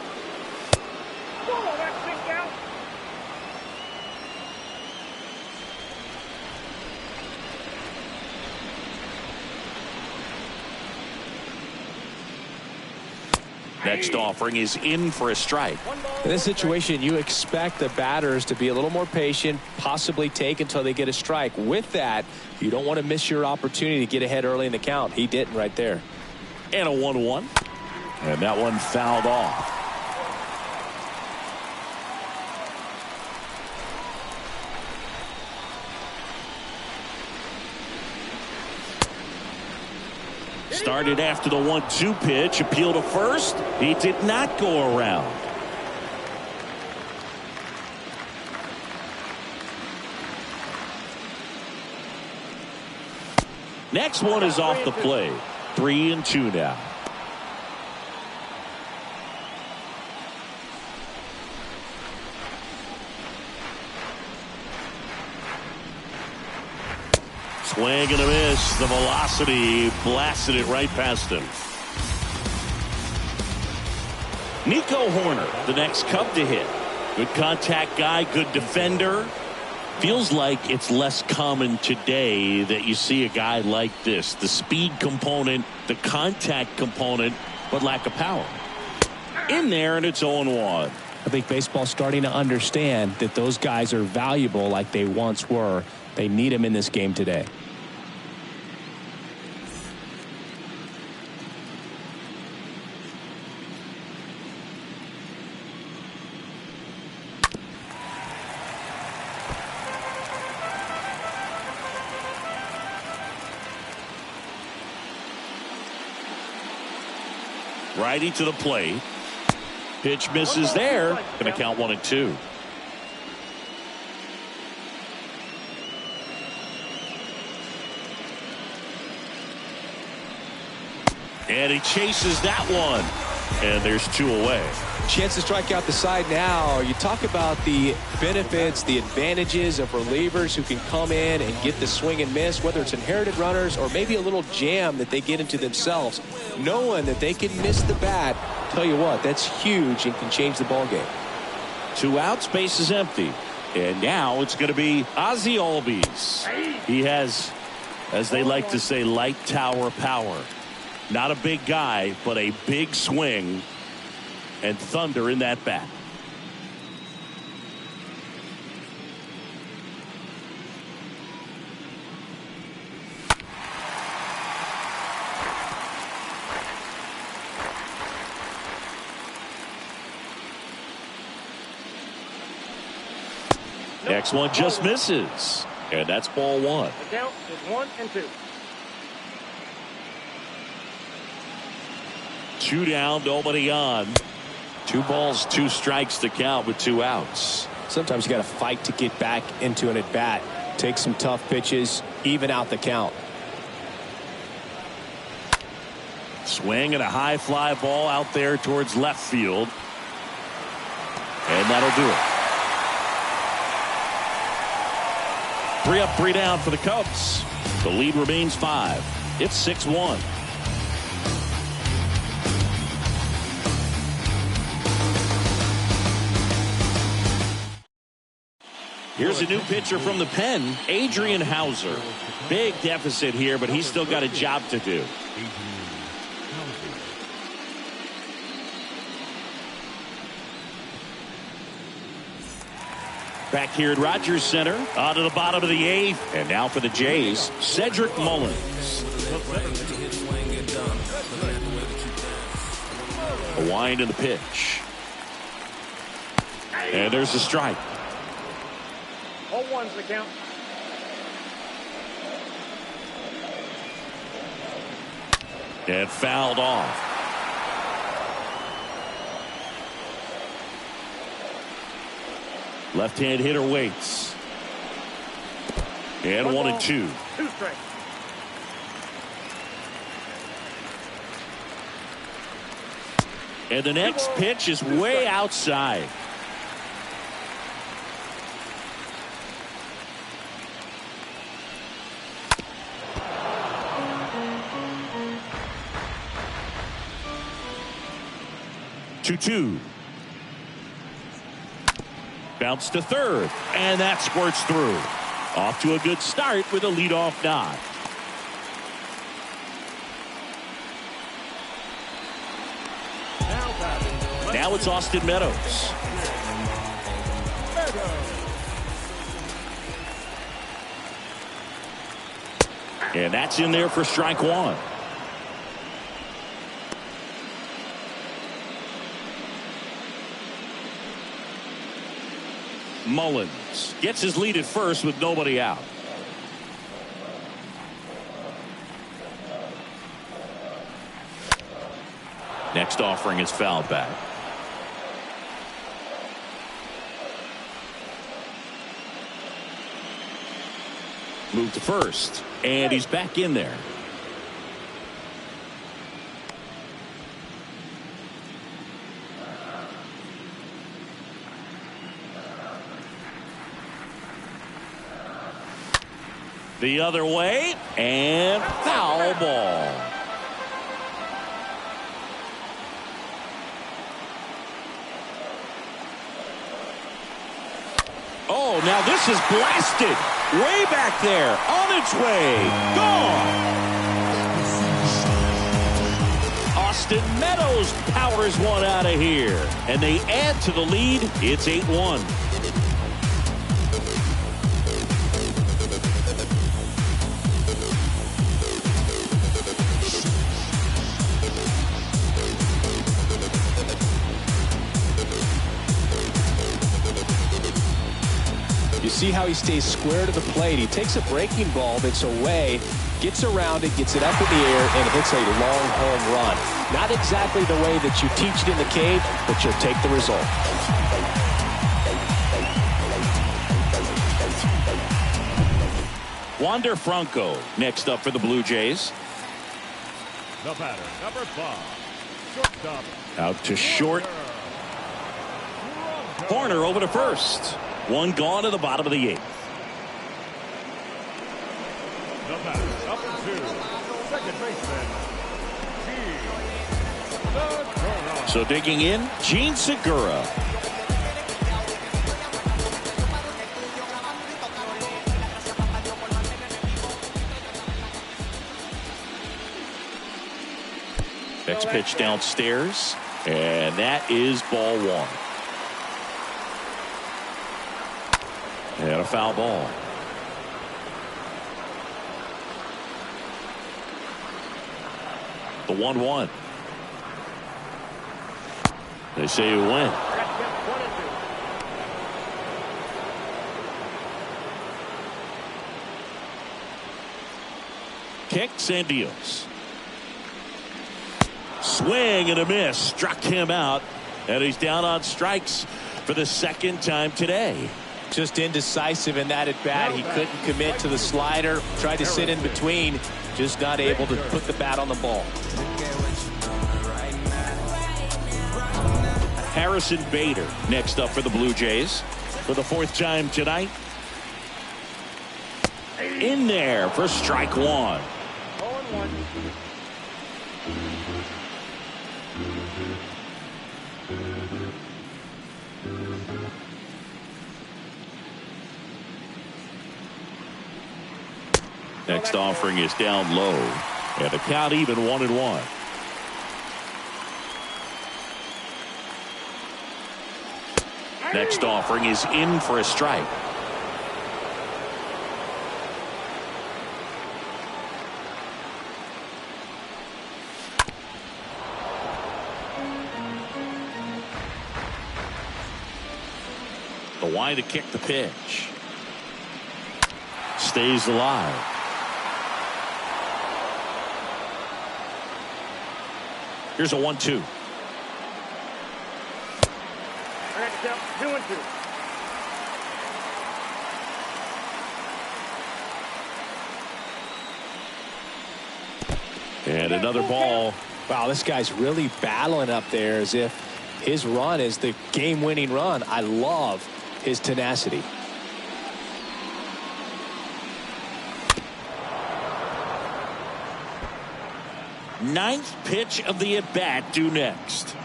Next offering is in for a strike. In this situation, you expect the batters to be a little more patient, possibly take until they get a strike. With that, you don't want to miss your opportunity to get ahead early in the count. He didn't right there. And a 1-1. And that one fouled off. Started after the 1-2 pitch. Appeal to first. He did not go around. Next one is off the plate. 3-2 now. Swing and a miss. The velocity blasted it right past him. Nico Hoerner, the next Cub to hit. Good contact guy, good defender. Feels like it's less common today that you see a guy like this. The speed component, the contact component, but lack of power. In there, and it's 0-1. I think baseball's starting to understand that those guys are valuable like they once were. They need him in this game today. Righty to the plate. Pitch misses there. Going to count 1-2. And he chases that one. And there's 2 away. Chance to strike out the side now. You talk about the benefits, the advantages of relievers who can come in and get the swing and miss, whether it's inherited runners or maybe a little jam that they get into themselves. Knowing that they can miss the bat, tell you what, that's huge and can change the ball game. 2 outs, base is empty. And now it's going to be Ozzie Albies. He has, as they like to say, light tower power. Not a big guy, but a big swing and thunder in that bat. Next one just misses. And that's ball one. The count is 1-2. 2 down, nobody on. 2 balls, 2 strikes to count with 2 outs. Sometimes you got to fight to get back into an at-bat. Take some tough pitches, even out the count. Swing and a high fly ball out there towards left field. And that'll do it. 3 up, 3 down for the Cubs. The lead remains 5. It's 6-1. Here's a new pitcher from the pen, Adrian Hauser. Big deficit here, but he's still got a job to do. Back here at Rogers Center, on to the bottom of the 8th. And now for the Jays, Cedric Mullins. A wind in the pitch. And there's the strike. 0-1's the count. And fouled off. Left-hand hitter waits. And 1-2. 2 strikes. And the next pitch is way outside. Two. Bounce to third, and that squirts through. Off to a good start with a leadoff nod. Now it's Austin Meadows. And that's in there for strike 1. Mullins gets his lead at first with nobody out. Next offering is fouled back. Move to first, and he's back in there. The other way, and foul ball. Oh, now this is blasted. Way back there, on its way, gone. Austin Meadows powers one out of here, and they add to the lead. It's 8-1. See how he stays square to the plate. He takes a breaking ball that's away, gets around it, gets it up in the air, and hits a long home run. Not exactly the way that you teach it in the cave, but you'll take the result. Wander Franco next up for the Blue Jays. The batter, number 5. Shortstop. Out to short. Corner over to first. One gone to the bottom of the 8th. The batter, number 2. Second baseman. So digging in, Gene Segura. Next pitch downstairs, and that is ball 1. And a foul ball. The 1-1. They say you win. Kicks and deals. Swing and a miss. Struck him out. And he's down on strikes for the second time today. Just indecisive in that at bat. He couldn't commit to the slider. Tried to sit in between. Just not able to put the bat on the ball. Harrison Bader next up for the Blue Jays for the fourth time tonight. In there for strike one. 0-1. Next offering is down low. And the count even 1-1. Next offering is in for a strike. The wide to kick the pitch. Stays alive. Here's a 1-2. Next up, 2-2. And another ball. Wow, this guy's really battling up there as if his run is the game-winning run. I love his tenacity. Ninth pitch of the at-bat due next.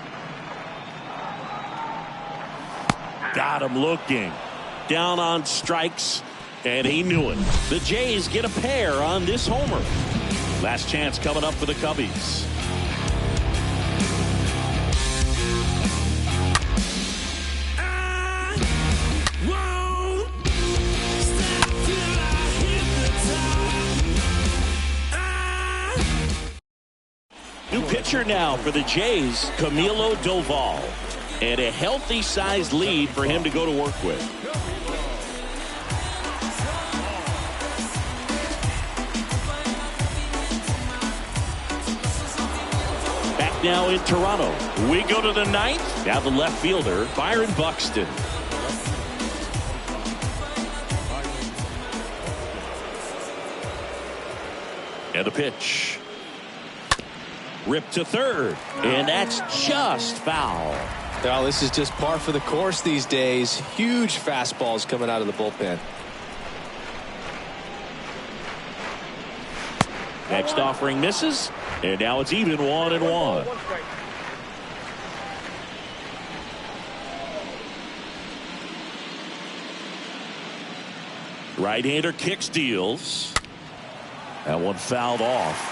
Got him looking. Down on strikes, and he knew it. The Jays get a pair on this homer. Last chance coming up for the Cubbies. New pitcher now for the Jays, Camilo Doval. And a healthy sized lead for him to go to work with. Back now in Toronto. We go to the ninth. Now the left fielder, Byron Buxton. And the pitch. Ripped to third. And that's just foul. Well, this is just par for the course these days. Huge fastballs coming out of the bullpen. Next offering misses. And now it's even 1-1. Right-hander kicks, deals. That one fouled off.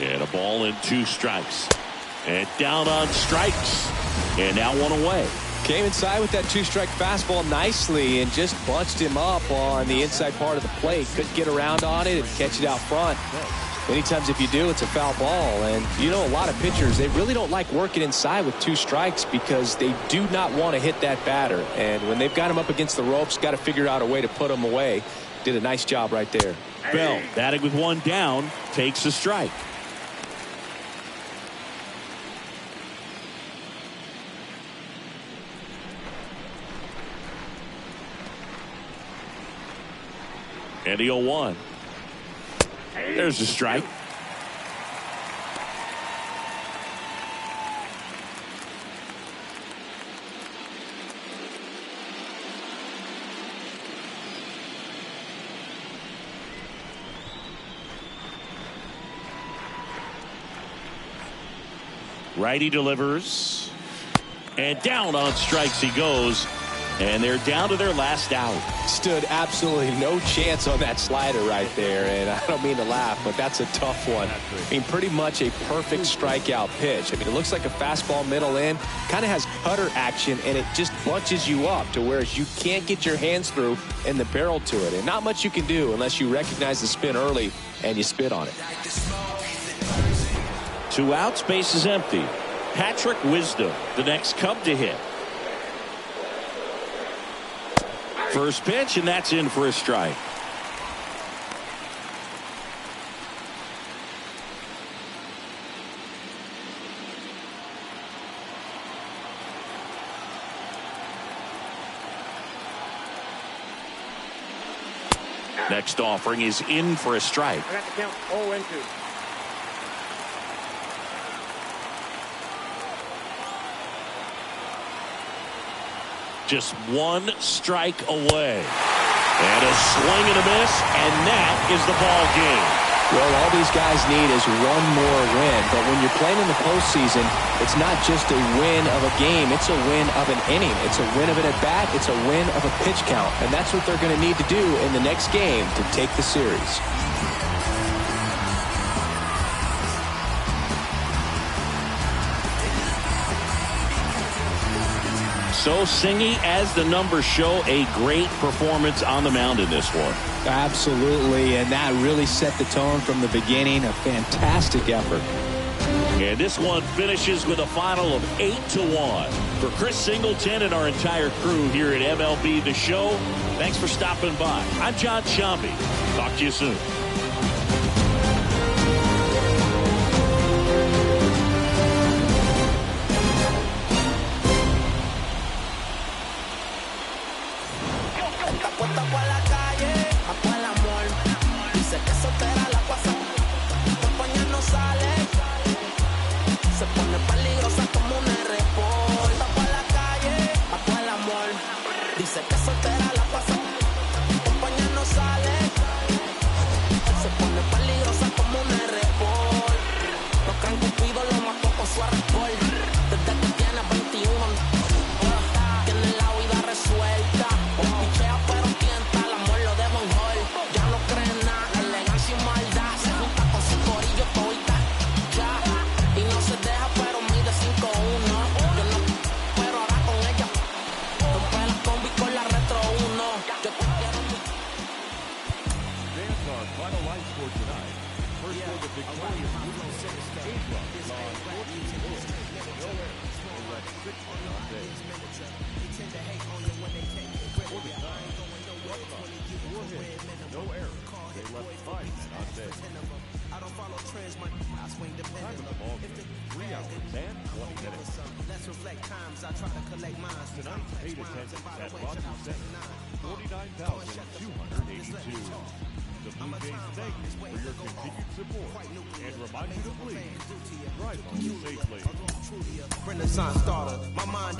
And a ball and 2 strikes. And down on strikes. And now 1 away. Came inside with that 2-strike fastball nicely and just bunched him up on the inside part of the plate. Couldn't get around on it and catch it out front. Many times if you do, it's a foul ball. And you know, a lot of pitchers, they really don't like working inside with 2 strikes because they do not want to hit that batter. And when they've got him up against the ropes, got to figure out a way to put him away. Did a nice job right there. Bell, batting with 1 down, takes a strike. And the 0-1. There's a strike. Righty delivers. And down on strikes he goes. And they're down to their last out. Stood absolutely no chance on that slider right there. And I don't mean to laugh, but that's a tough one. I mean, pretty much a perfect strikeout pitch. I mean, it looks like a fastball middle in. Kind of has cutter action, and it just bunches you up to where you can't get your hands through and the barrel to it. And not much you can do unless you recognize the spin early and you spit on it. 2 outs, base is empty. Patrick Wisdom, the next Cub to hit. First pitch, and that's in for a strike. Next offering is in for a strike. I got the count 0-2. Just one strike away. And a swing and a miss, and that is the ball game. Well, all these guys need is one more win. But when you're playing in the postseason, it's not just a win of a game. It's a win of an inning. It's a win of an at-bat. It's a win of a pitch count. And that's what they're going to need to do in the next game to take the series. So Singy, as the numbers show, a great performance on the mound in this one. Absolutely, and that really set the tone from the beginning. A fantastic effort. And this one finishes with a final of 8-1. For Chris Singleton and our entire crew here at MLB The Show, thanks for stopping by. I'm John Shambi. Talk to you soon. Dice que soltera la pasa, compañía no sale, se pone peligrosa como un R-Ball. Los que han cupido lo mató con su R-Ball. Desde que tiene 21, tiene la vida resuelta. Pichea pero tienta, el amor lo debe un gol. Ya no cree nada, elegancia y maldad. Se junta con su corillo todita, ya. Y no se deja pero mide 5'1". Yo no, pero ahora con ella. Con la retro 1. Yo te quiero. That's our final line score tonight. First for the victorious Blue Jays, 8 runs on 14 hits. No errors. They left 6 men on base. For the Giants, 1 run, 4 hits, no errors. They left 5 men on base. Time of the ball game, 3 hours and 20 minutes. Tonight's paid attendance at Rogers Center, 49,282. The Blue Jays thank you for your continued support and remind you to please drive home safely. Renaissance starter, my mind